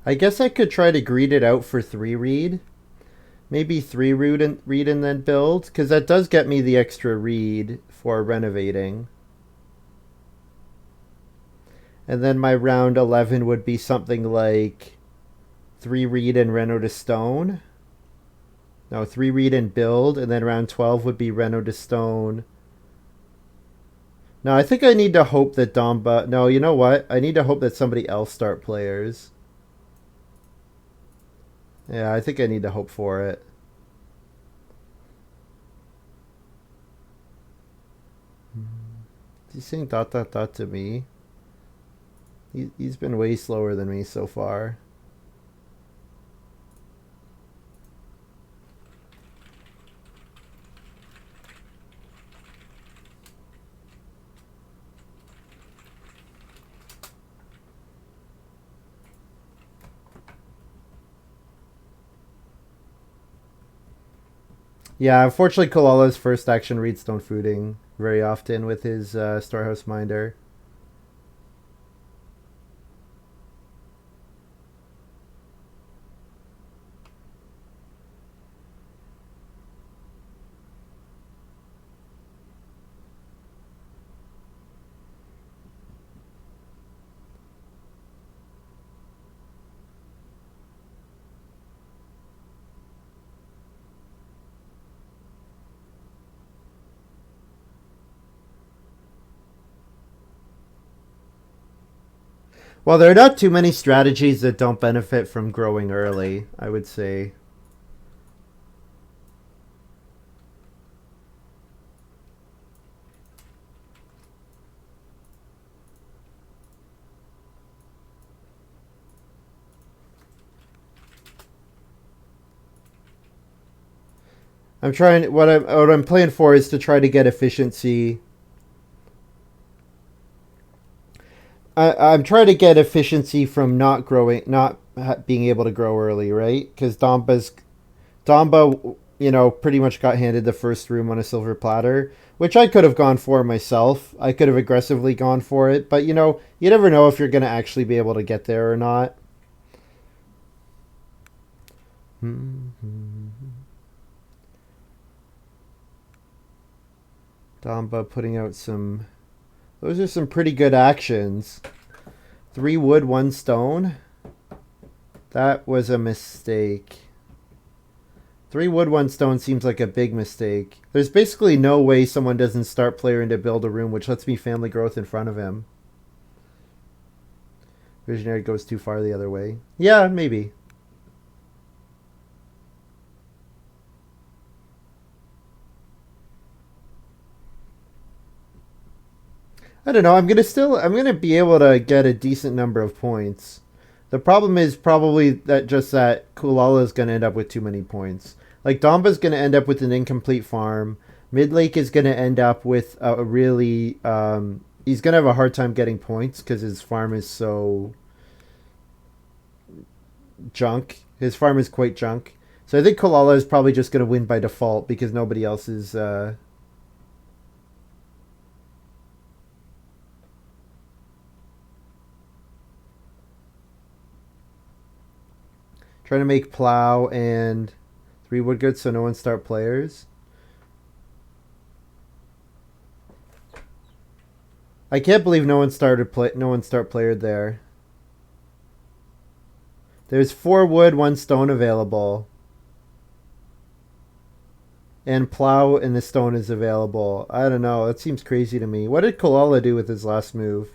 I guess I could try to greed it out for 3 read. Maybe 3 read and then build, because that does get me the extra read for renovating. And then my round 11 would be something like 3 read and reno to stone. No, 3 read and build, and then round 12 would be reno to stone. No, I think I need to hope that Damba... No, you know what? I need to hope that somebody else start players. Yeah, I think I need to hope for it. He's saying dot dot dot to me. He's been way slower than me so far. Yeah, unfortunately, Coolala's first action reads stone fooding very often with his Storehouse Minder. Well, there are not too many strategies that don't benefit from growing early, I would say. I'm trying. What I'm playing for is to try to get efficiency. I'm trying to get efficiency from not growing, not being able to grow early, right? Because Damba, pretty much got handed the first room on a silver platter, which I could have gone for myself. I could have aggressively gone for it, but you never know if you're going to actually be able to get there or not. Damba putting out some. Those are some pretty good actions. 3 wood, 1 stone. That was a mistake. 3 wood, 1 stone seems like a big mistake. There's basically no way someone doesn't start playing to build a room, which lets me family growth in front of him. Visionary goes too far the other way. Yeah, maybe. I don't know. I'm gonna be able to get a decent number of points. The problem is probably that Coolala is gonna end up with too many points. Like Domba's gonna end up with an incomplete farm. Midlake is gonna end up with a really he's gonna have a hard time getting points because his farm is so junk. His farm is quite junk. So I think Coolala is probably just gonna win by default because nobody else is trying to make plow and 3 wood goods so no one start players. I can't believe no one start player there. There's 4 wood, 1 stone available. And plow and the stone is available. I don't know. That seems crazy to me. What did Coolala do with his last move?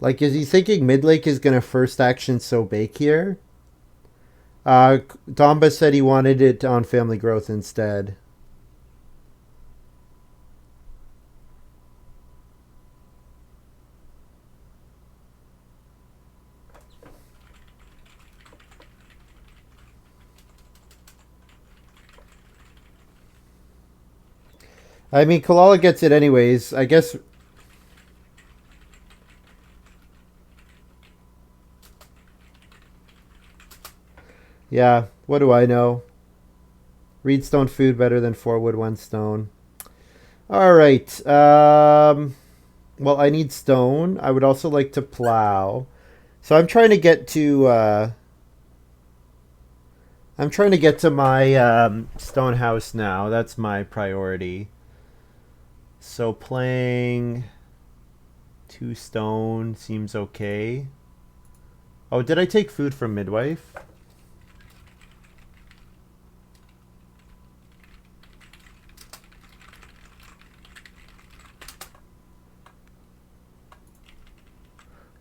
Like, is he thinking midlake is going to first action so bake here? Domba said he wanted it on family growth instead. I mean, Kalala gets it anyways. I guess. Yeah, what do I know? Reed stone food better than 4 wood, 1 stone. Alright. Well, I need stone. I would also like to plow. So I'm trying to get to. I'm trying to get to my stone house now. That's my priority. So playing 2 stone seems okay. Oh, did I take food from midwife?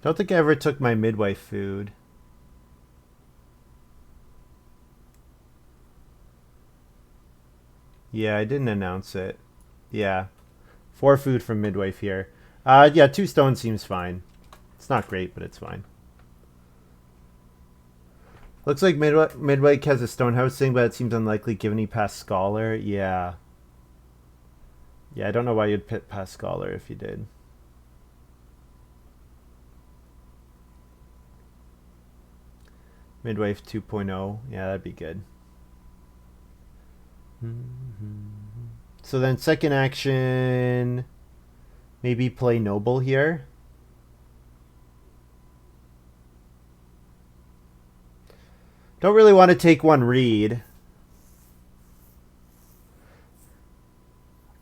Don't think I ever took my midwife food. Yeah, I didn't announce it. Yeah. 4 food from midwife here. Yeah, 2 stone seems fine. It's not great, but it's fine. Looks like midwife has a stone house thing, but it seems unlikely given he passed scholar. Yeah. Yeah, I don't know why you'd pit past scholar if you did. Midwife 2.0. Yeah, that'd be good. So then second action, maybe play noble here. Don't really want to take 1 reed.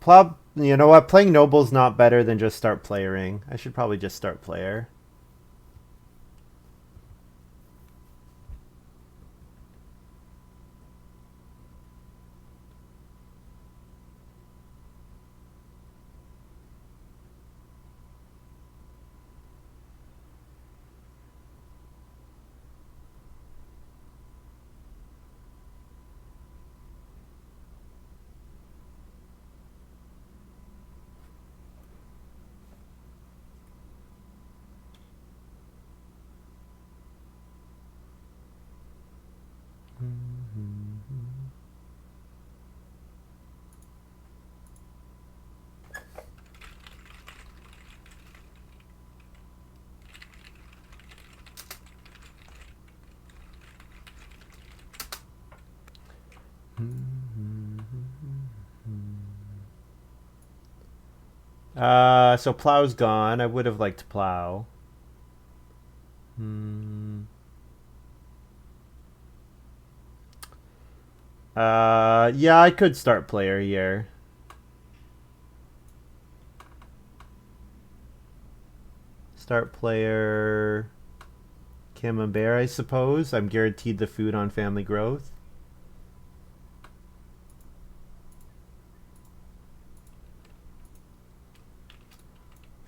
You know what? Playing noble's not better than just start playering. I should probably just start player. So plow's gone. I would have liked plow. Yeah, I could start player here. Start player Camembert, I suppose. I'm guaranteed the food on family growth.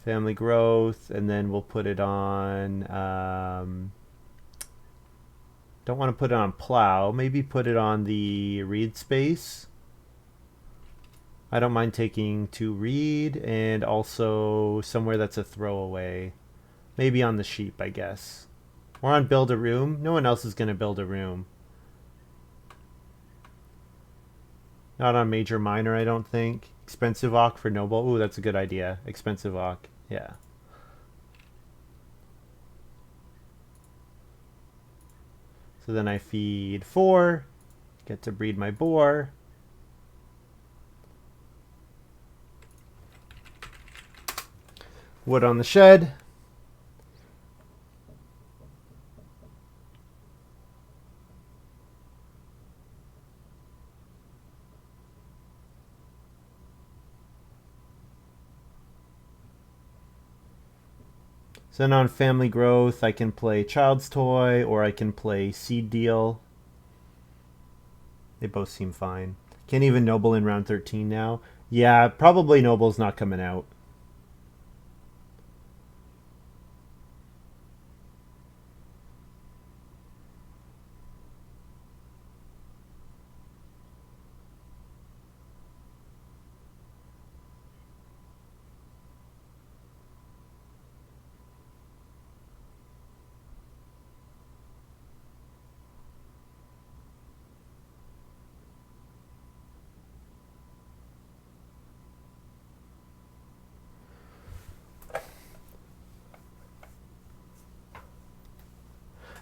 Family growth, and then we'll put it on. Don't want to put it on plow. Maybe put it on the reed space. I don't mind taking 2 reed and also somewhere that's a throwaway. Maybe on the sheep, I guess. Or on build a room. No one else is going to build a room. Not on major minor, I don't think. Expensive Ock for noble. Ooh, that's a good idea. Expensive Ock. Yeah. So then I feed 4, get to breed my boar. Wood on the shed. So then on family growth, I can play Child's Toy or I can play Seed Deal. They both seem fine. Can't even Noble in round 13 now. Yeah, probably Noble's not coming out.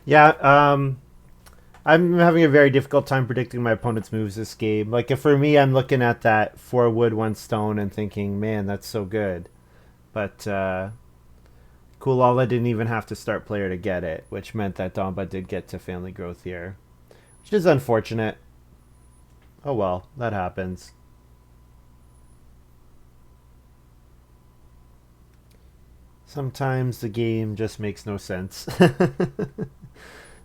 Yeah, I'm having a very difficult time predicting my opponent's moves this game. Like, if for me, I'm looking at that 4 wood, 1 stone and thinking, man, that's so good. But Coolala didn't even have to start player to get it, which meant that Damba did get to family growth here, which is unfortunate. Oh well, that happens. Sometimes the game just makes no sense.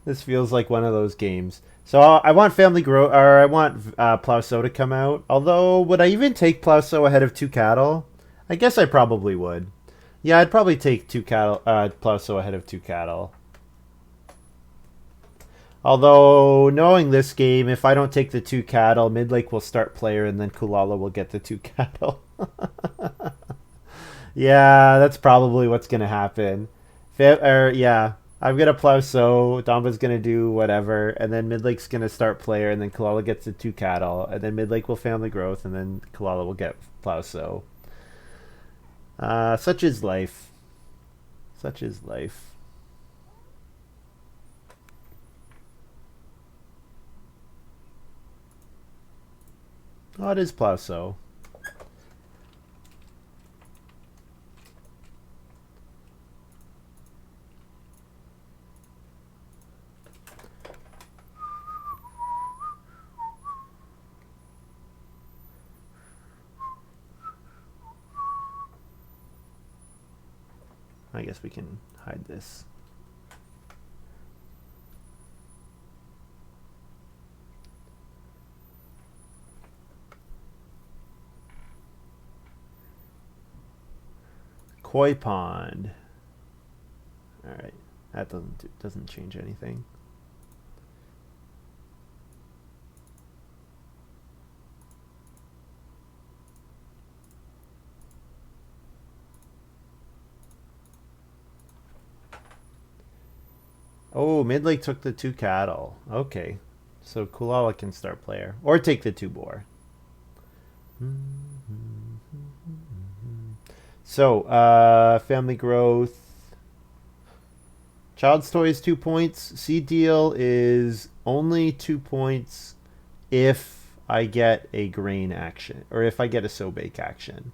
This feels like one of those games. So I want Family Grow, or I want Plowso to come out. Although, would I even take Plowso ahead of 2 cattle? I guess I probably would. Yeah, I'd probably take 2 cattle, Plowso ahead of 2 cattle. Although, knowing this game, if I don't take the 2 cattle, Midlake will start player, and then Coolala will get the 2 cattle. Yeah, that's probably what's gonna happen. Yeah, I'm gonna plow so Domba's gonna do whatever, and then Midlake's gonna start player, and then Kalala gets the 2 cattle, and then Midlake will family growth, and then Kalala will get plow so. Such is life. Such is life. Oh, it is plow so. I guess we can hide this. Koi pond. All right, that doesn't change anything. Oh, Midlake took the 2 cattle. Okay. So Kulala can start player. Or take the 2 boar. So, family growth. Child's Toy is 2 points. Seed Deal is only 2 points if I get a grain action. Or if I get a sow bake action.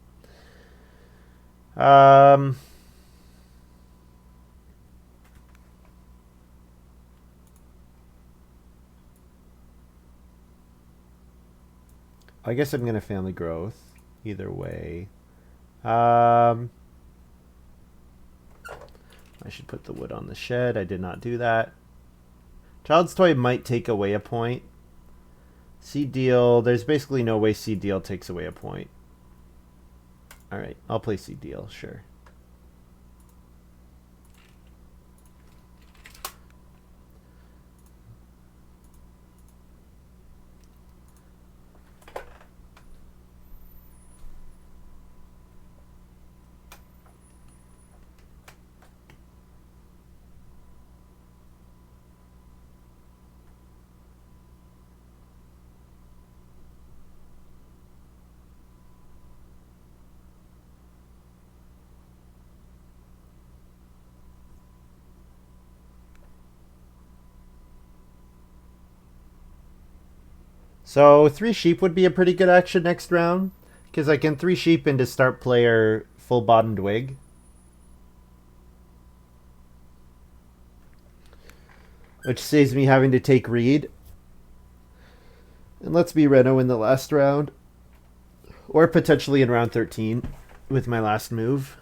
I guess I'm going to family growth either way. I should put the wood on the shed. I did not do that. Child's Toy might take away a point. Seed Deal, there's basically no way Seed Deal takes away a point. Alright, I'll play Seed Deal, sure. So 3 sheep would be a pretty good action next round, because I can 3 sheep into start player full bottomed wig. Which saves me having to take read. And lets me Reno in the last round. Or potentially in round 13 with my last move.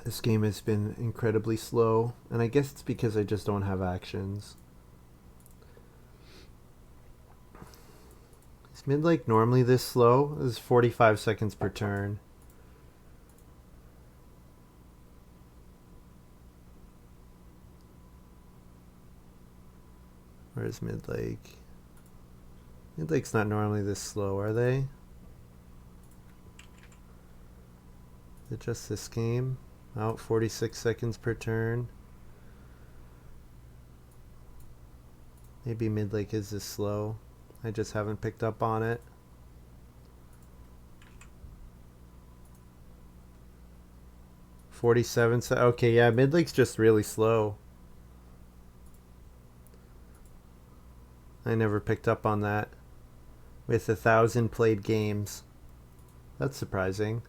This game has been incredibly slow, and I guess it's because I just don't have actions. Is midlake normally this slow? This is 45 seconds per turn. Where's midlake? Midlake's not normally this slow, are they? Is it just this game? Out 46 seconds per turn. Maybe midlake is this slow. I just haven't picked up on it. Okay, yeah, midlake's just really slow. I never picked up on that. With 1,000 played games. That's surprising.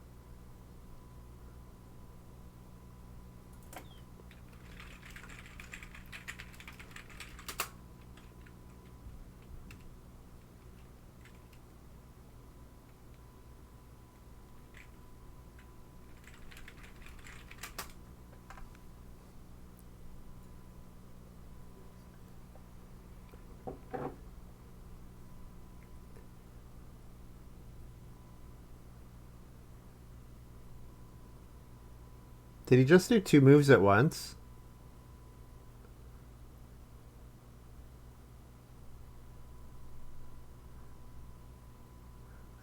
Did he just do 2 moves at once?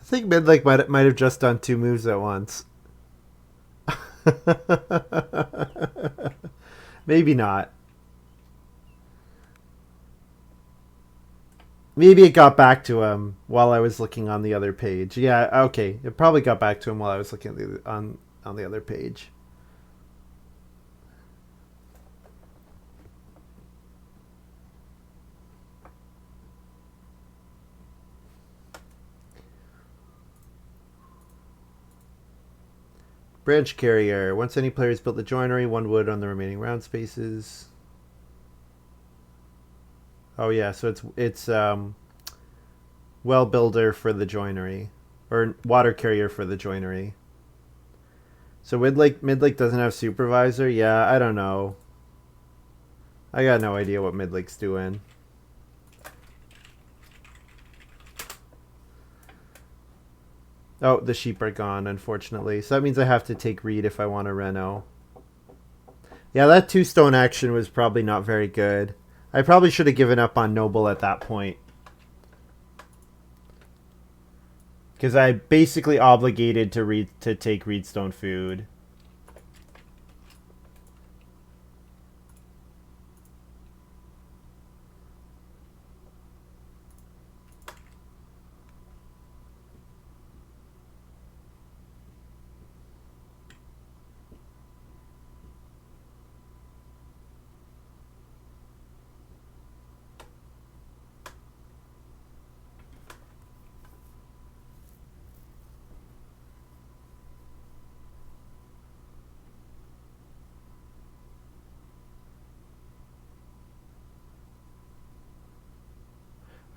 I think midlake might have just done 2 moves at once. Maybe not. Maybe it got back to him while I was looking on the other page. Yeah, okay. It probably got back to him while I was looking on the other page. Branch carrier. Once any player has built the joinery, 1 wood on the remaining round spaces. Oh yeah, so it's well builder for the joinery, or water carrier for the joinery. So midlake doesn't have supervisor. Yeah, I don't know. I got no idea what midlake's doing. Oh, the sheep are gone, unfortunately. So that means I have to take read if I want to Reno. Yeah, that 2-stone action was probably not very good. I probably should have given up on Noble at that point. Because I basically obligated to take Reedstone food.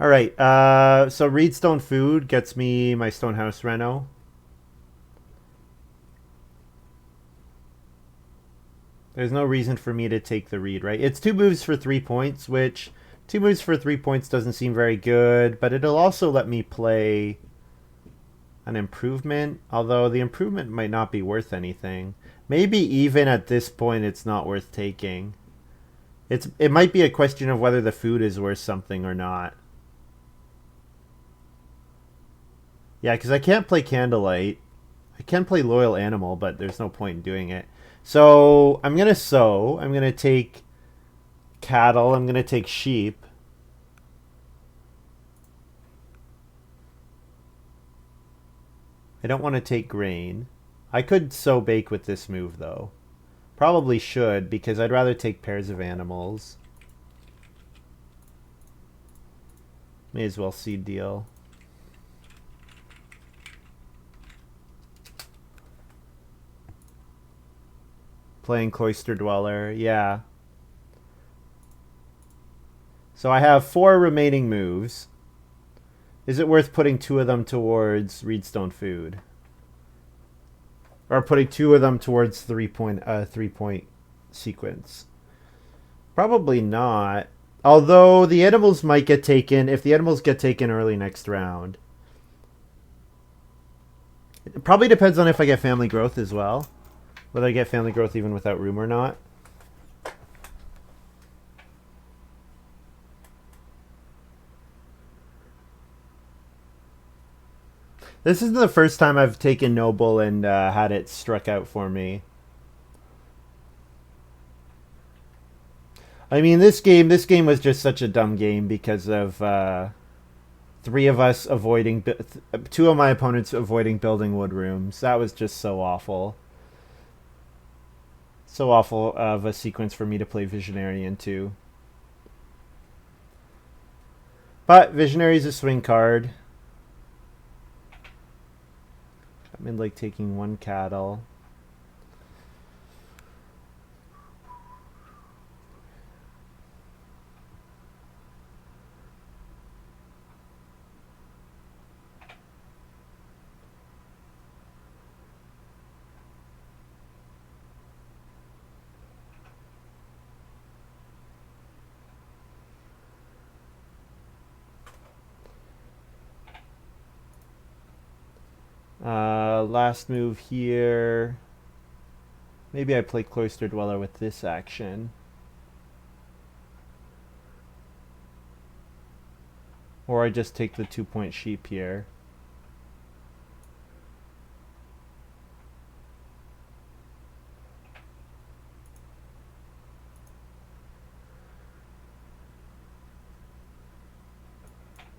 All right, so Reedstone food gets me my Stonehouse Reno. There's no reason for me to take the read, right? It's 2 moves for 3 points, which 2 moves for 3 points doesn't seem very good, but it'll also let me play an improvement, although the improvement might not be worth anything. Maybe even at this point it's not worth taking. It might be a question of whether the food is worth something or not. Yeah, because I can't play Candlelight. I can play loyal animal, but there's no point in doing it. So I'm going to sow. I'm going to take cattle. I'm going to take sheep. I don't want to take grain. I could sow bake with this move, though. Probably should, because I'd rather take pairs of animals. May as well seed deal. Playing Cloister Dweller, yeah. So I have 4 remaining moves. Is it worth putting 2 of them towards Reedstone Food? Or putting 2 of them towards 3-point sequence? Probably not. Although the animals might get taken, if the animals get taken early next round. It probably depends on if I get family growth as well. Whether I get family growth even without room or not. This isn't the first time I've taken Noble and had it struck out for me. I mean, this game was just such a dumb game because of 3 of us avoiding, 2 of my opponents avoiding building wood rooms. That was just so awful. So awful of a sequence for me to play Visionary into. But Visionary is a swing card. I'm in like taking 1 cattle. Last move here. Maybe I play Cloister Dweller with this action. Or I just take the 2-point sheep here.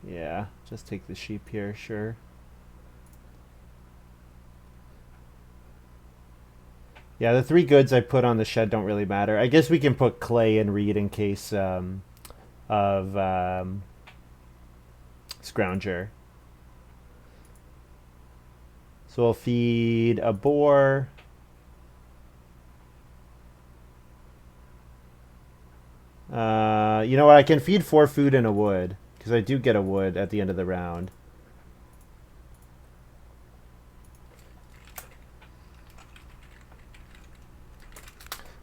Yeah, just take the sheep here, sure. Yeah, the 3 goods I put on the shed don't really matter. I guess we can put clay and reed in case of Scrounger. So we'll feed a boar. You know what? I can feed 4 food and a wood, because I do get a wood at the end of the round.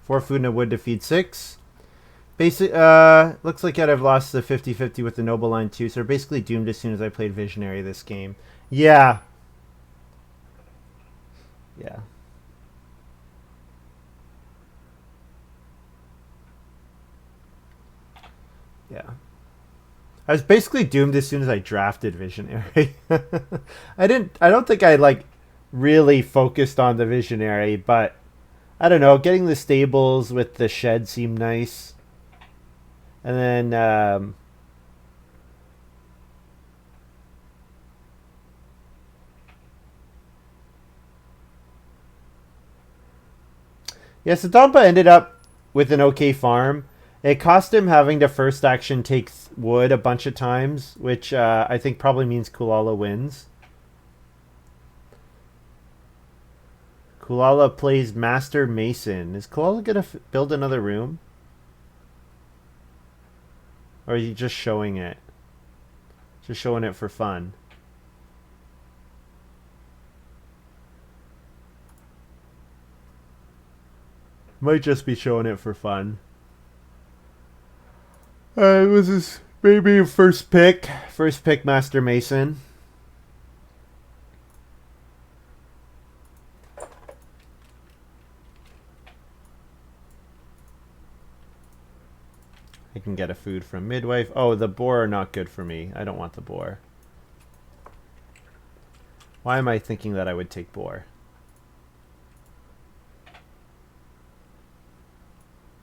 Four food and a wood to feed 6. Basic, looks like I've lost the 50-50 with the Noble line too, so we're basically doomed as soon as I played Visionary this game. Yeah. Yeah. Yeah. I was basically doomed as soon as I drafted Visionary. I don't think I like really focused on the Visionary, but I don't know, getting the stables with the shed seemed nice. And then yeah, so Dompa ended up with an okay farm. It cost him having to first action take wood a bunch of times, which I think probably means Coolala wins. Coolala plays Master Mason. Is Coolala going to build another room? Or are you just showing it? Just showing it for fun. Might just be showing it for fun. Was this maybe first pick? First pick Master Mason. I can get a food from Midwife. Oh, the boar are not good for me. I don't want the boar. Why am I thinking that I would take boar?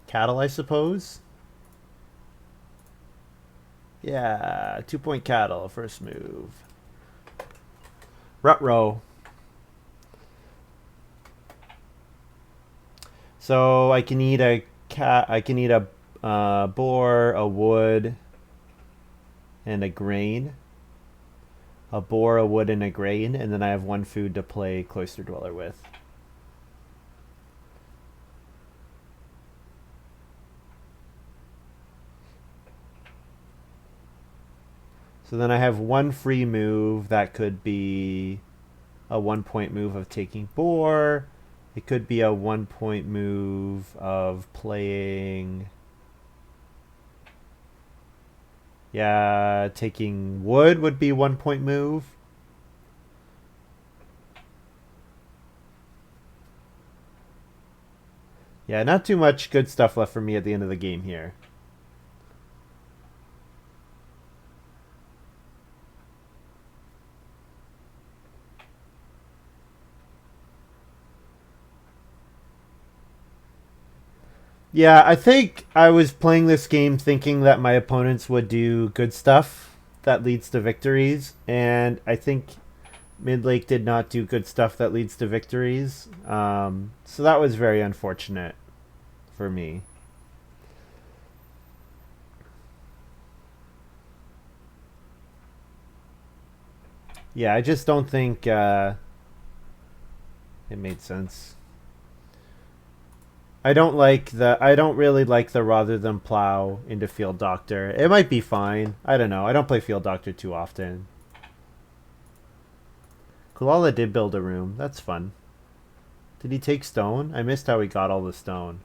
Cattle, I suppose. Yeah, 2-point cattle, first move. Rut-row. So I can eat a cat. I can eat a boar, a wood, and a grain. A boar, a wood, and a grain, and then I have one food to play Cloister Dweller with. So then I have one free move that could be a 1-point move of taking boar. It could be a 1-point move of playing. Yeah, taking wood would be 1-point move. Yeah, not too much good stuff left for me at the end of the game here. Yeah, I think I was playing this game thinking that my opponents would do good stuff that leads to victories, and I think Midlake did not do good stuff that leads to victories. So that was very unfortunate for me. Yeah, I just don't think it made sense. I don't really like the rather than plow into Field Doctor. It might be fine. I don't know. I don't play Field Doctor too often. Coolala did build a room. That's fun. Did he take stone? I missed how he got all the stone.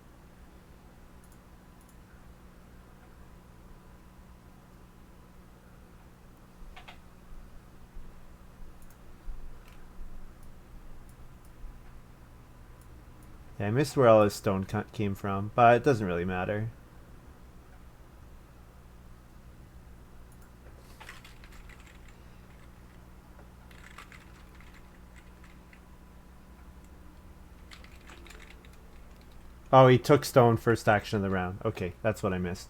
Yeah, I missed where all his stone came from, but it doesn't really matter. Oh, he took stone first action of the round. Okay, that's what I missed.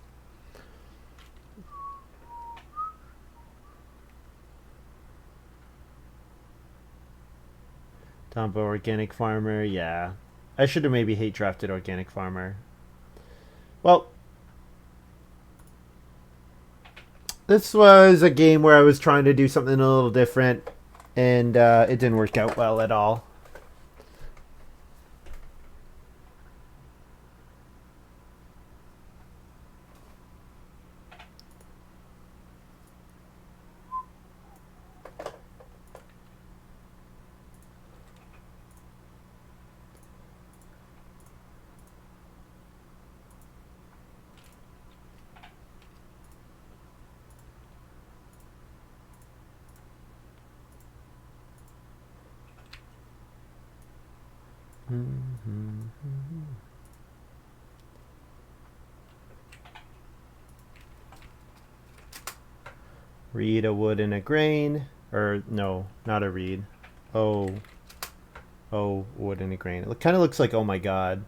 Tombo Organic Farmer, yeah. I should have maybe hate drafted Organic Farmer. Well, this was a game where I was trying to do something a little different, and it didn't work out well at all. Reed, a wood, and a grain. Or, no, not a reed. Oh, wood and a grain. It kind of looks like, oh my god.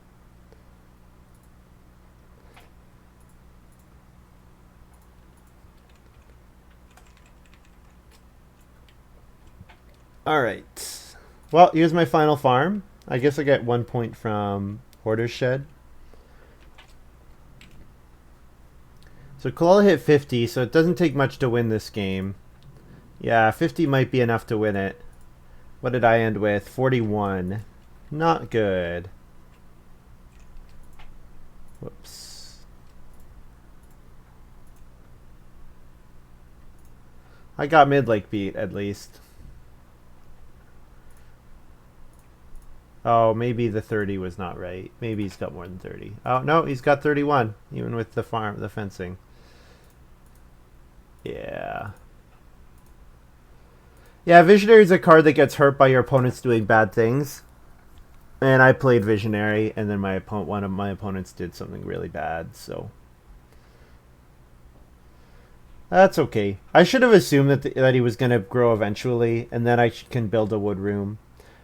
Alright. Well, here's my final farm. I guess I get 1 point from Hoarder's Shed. So Coolala hit 50, so it doesn't take much to win this game. Yeah, 50 might be enough to win it. What did I end with? 41. Not good. Whoops. I got Midlake beat, at least. Oh, maybe the 30 was not right. Maybe he's got more than 30. Oh, no, he's got 31, even with the fencing. Yeah. Yeah, Visionary is a card that gets hurt by your opponents doing bad things. And I played Visionary, and then one of my opponents did something really bad, so that's okay. I should have assumed that he was going to grow eventually, and then I can build a wood room.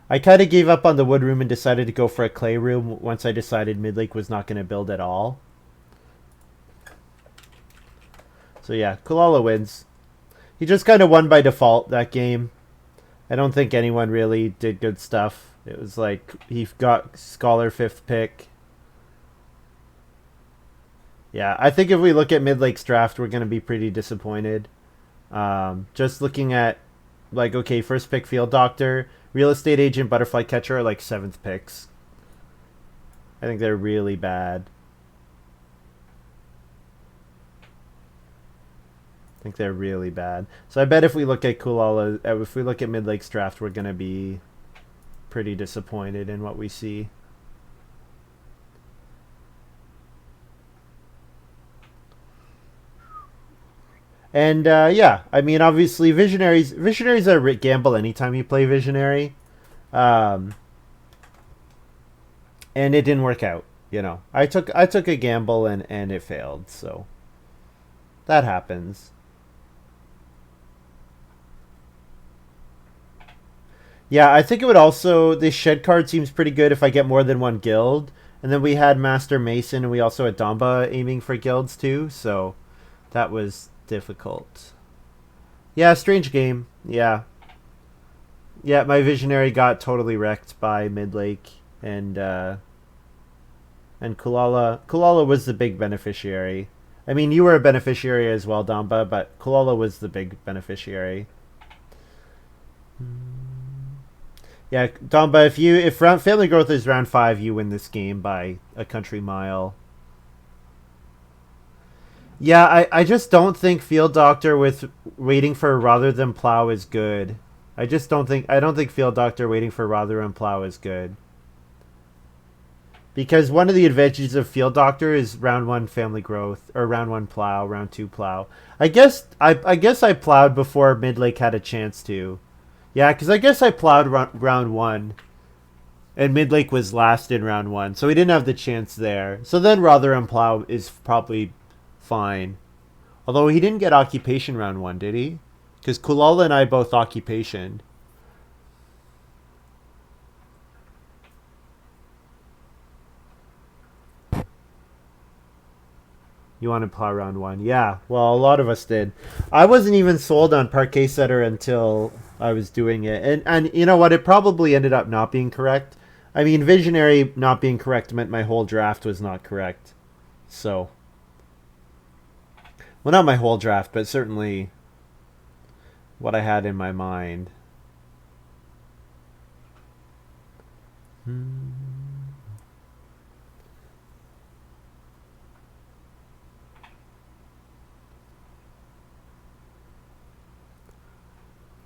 I kind of gave up on the wood room and decided to go for a clay room once I decided Midlake was not going to build at all. So yeah, Coolala wins. He just kind of won by default that game. I don't think anyone really did good stuff. It was like he got Scholar 5th pick. Yeah, I think if we look at Midlake's draft, we're going to be pretty disappointed. Just looking at, like, okay, first pick Field Doctor, Real Estate Agent, Butterfly Catcher are like 7th picks. I think they're really bad. I think they're really bad. So I bet if we look at Coolala, if we look at Midlake's draft, we're going to be pretty disappointed in what we see. And yeah, I mean, obviously, visionaries are a gamble anytime you play visionary, and it didn't work out. You know, I took a gamble and it failed. So that happens. Yeah, I think it would also, this shed card seems pretty good if I get more than one guild. And then we had Master Mason and we also had Damba aiming for guilds too, so that was difficult. Yeah, strange game. Yeah. Yeah, my Visionary got totally wrecked by Midlake and Coolala. Coolala was the big beneficiary. I mean, you were a beneficiary as well, Damba, but Coolala was the big beneficiary. Yeah, Damba, if family growth is round 5, you win this game by a country mile. Yeah, I just don't think Field Doctor with waiting for Rather Than Plow is good. I don't think Field Doctor waiting for Rather Than Plow is good. Because one of the advantages of Field Doctor is round 1 family growth, or round 1 plow, round 2 plow. I guess I plowed before Midlake had a chance to. Yeah, because I guess I plowed round 1, and Midlake was last in round 1, so he didn't have the chance there. So then Rather Than Plow is probably fine. Although he didn't get Occupation round 1, did he? Because Coolala and I both Occupation. You want to plow round 1? Yeah, well, a lot of us did. I wasn't even sold on Parquet Setter until I was doing it. And you know what? It probably ended up not being correct. I mean, Visionary not being correct meant my whole draft was not correct. So, well, not my whole draft, but certainly what I had in my mind.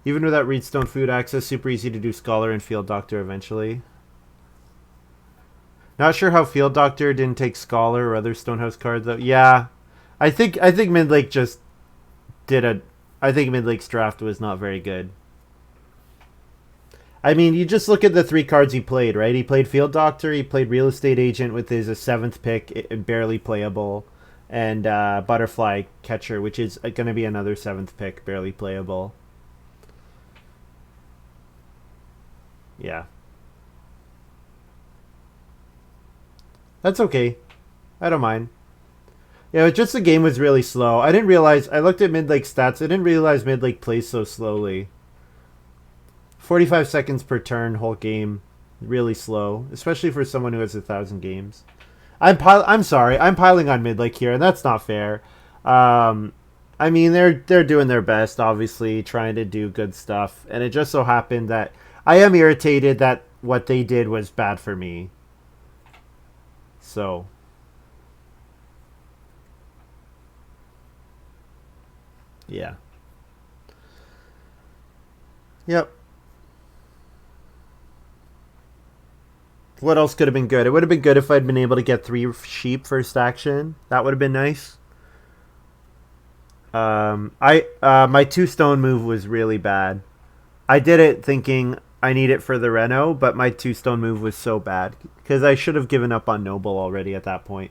Even without Reedstone food access, super easy to do Scholar and Field Doctor eventually. Not sure how Field Doctor didn't take Scholar or other Stonehouse cards though. Yeah, I think Midlake just did a. I think Midlake's draft was not very good. I mean, you just look at the 3 cards he played, right? He played Field Doctor, he played Real Estate Agent with his 7th pick, barely playable, and Butterfly Catcher, which is going to be another 7th pick, barely playable. Yeah. That's okay. I don't mind. Yeah, just the game was really slow. I didn't realize... I looked at Midlake stats. I didn't realize Midlake plays so slowly. 45 seconds per turn, whole game. Really slow. Especially for someone who has 1,000 games. I'm sorry. I'm piling on Midlake here, and that's not fair. I mean, they're doing their best, obviously, trying to do good stuff. And it just so happened that... I am irritated that what they did was bad for me. So. Yeah. Yep. What else could have been good? It would have been good if I'd been able to get 3 sheep first action. That would have been nice. My 2 stone move was really bad. I did it thinking I need it for the Reno, but my 2 stone move was so bad because I should have given up on Noble already at that point.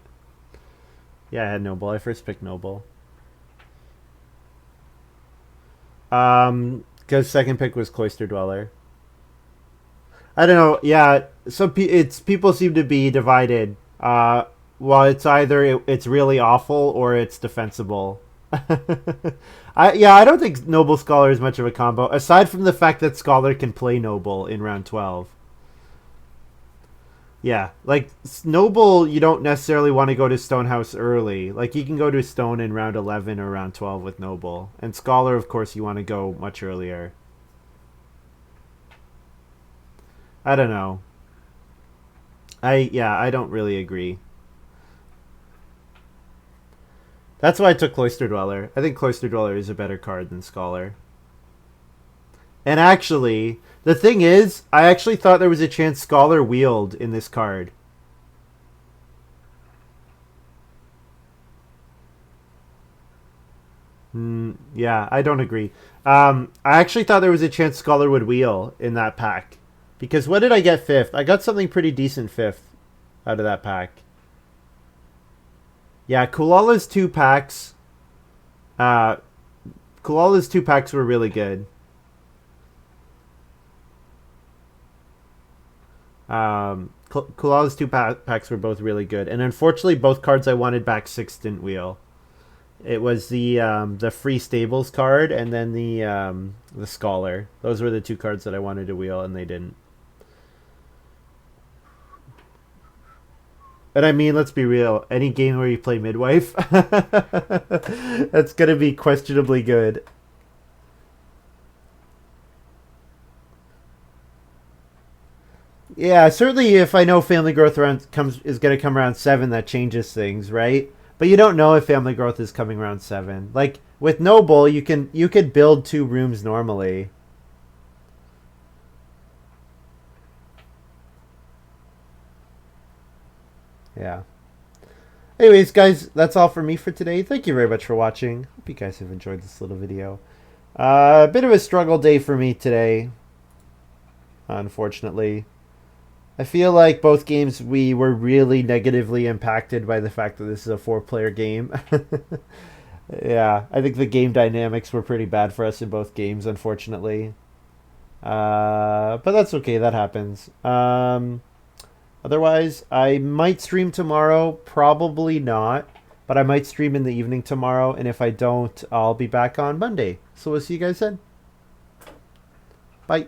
Yeah, I had Noble. I first picked Noble. Because second pick was Cloister Dweller. I don't know. Yeah, people seem to be divided. Well, it's either it's really awful or it's defensible. I don't think Noble Scholar is much of a combo, aside from the fact that Scholar can play Noble in round 12. Yeah, like Noble, you don't necessarily want to go to Stonehouse early. Like you can go to Stone in round 11 or round 12 with Noble. And Scholar, of course, you want to go much earlier. I don't know. I don't really agree. That's why I took Cloister Dweller. I think Cloister Dweller is a better card than Scholar. And actually, the thing is, I actually thought there was a chance Scholar wheeled in this card. Yeah, I don't agree. I actually thought there was a chance Scholar would wheel in that pack. Because what did I get fifth? I got something pretty decent fifth out of that pack. Yeah, Coolala's two packs. Uh, Coolala's two packs were really good. Coolala's two packs were both really good, and unfortunately, both cards I wanted back six didn't wheel. It was the free stables card and then the Scholar. Those were the two cards that I wanted to wheel, and they didn't. And I mean, let's be real. Any game where you play midwife, that's gonna be questionably good. Yeah, certainly if I know family growth around comes is gonna come around 7, that changes things, right? But you don't know if family growth is coming around 7. Like with Noble, you could build 2 rooms normally. Yeah. Anyways, guys, that's all for me for today. Thank you very much for watching. Hope you guys have enjoyed this little video. A bit of a struggle day for me today, unfortunately. I feel like both games we were really negatively impacted by the fact that this is a 4-player game. Yeah, I think the game dynamics were pretty bad for us in both games, unfortunately. But that's okay, that happens. Otherwise, I might stream tomorrow, probably not. But I might stream in the evening tomorrow, and if I don't, I'll be back on Monday. So we'll see you guys then. Bye.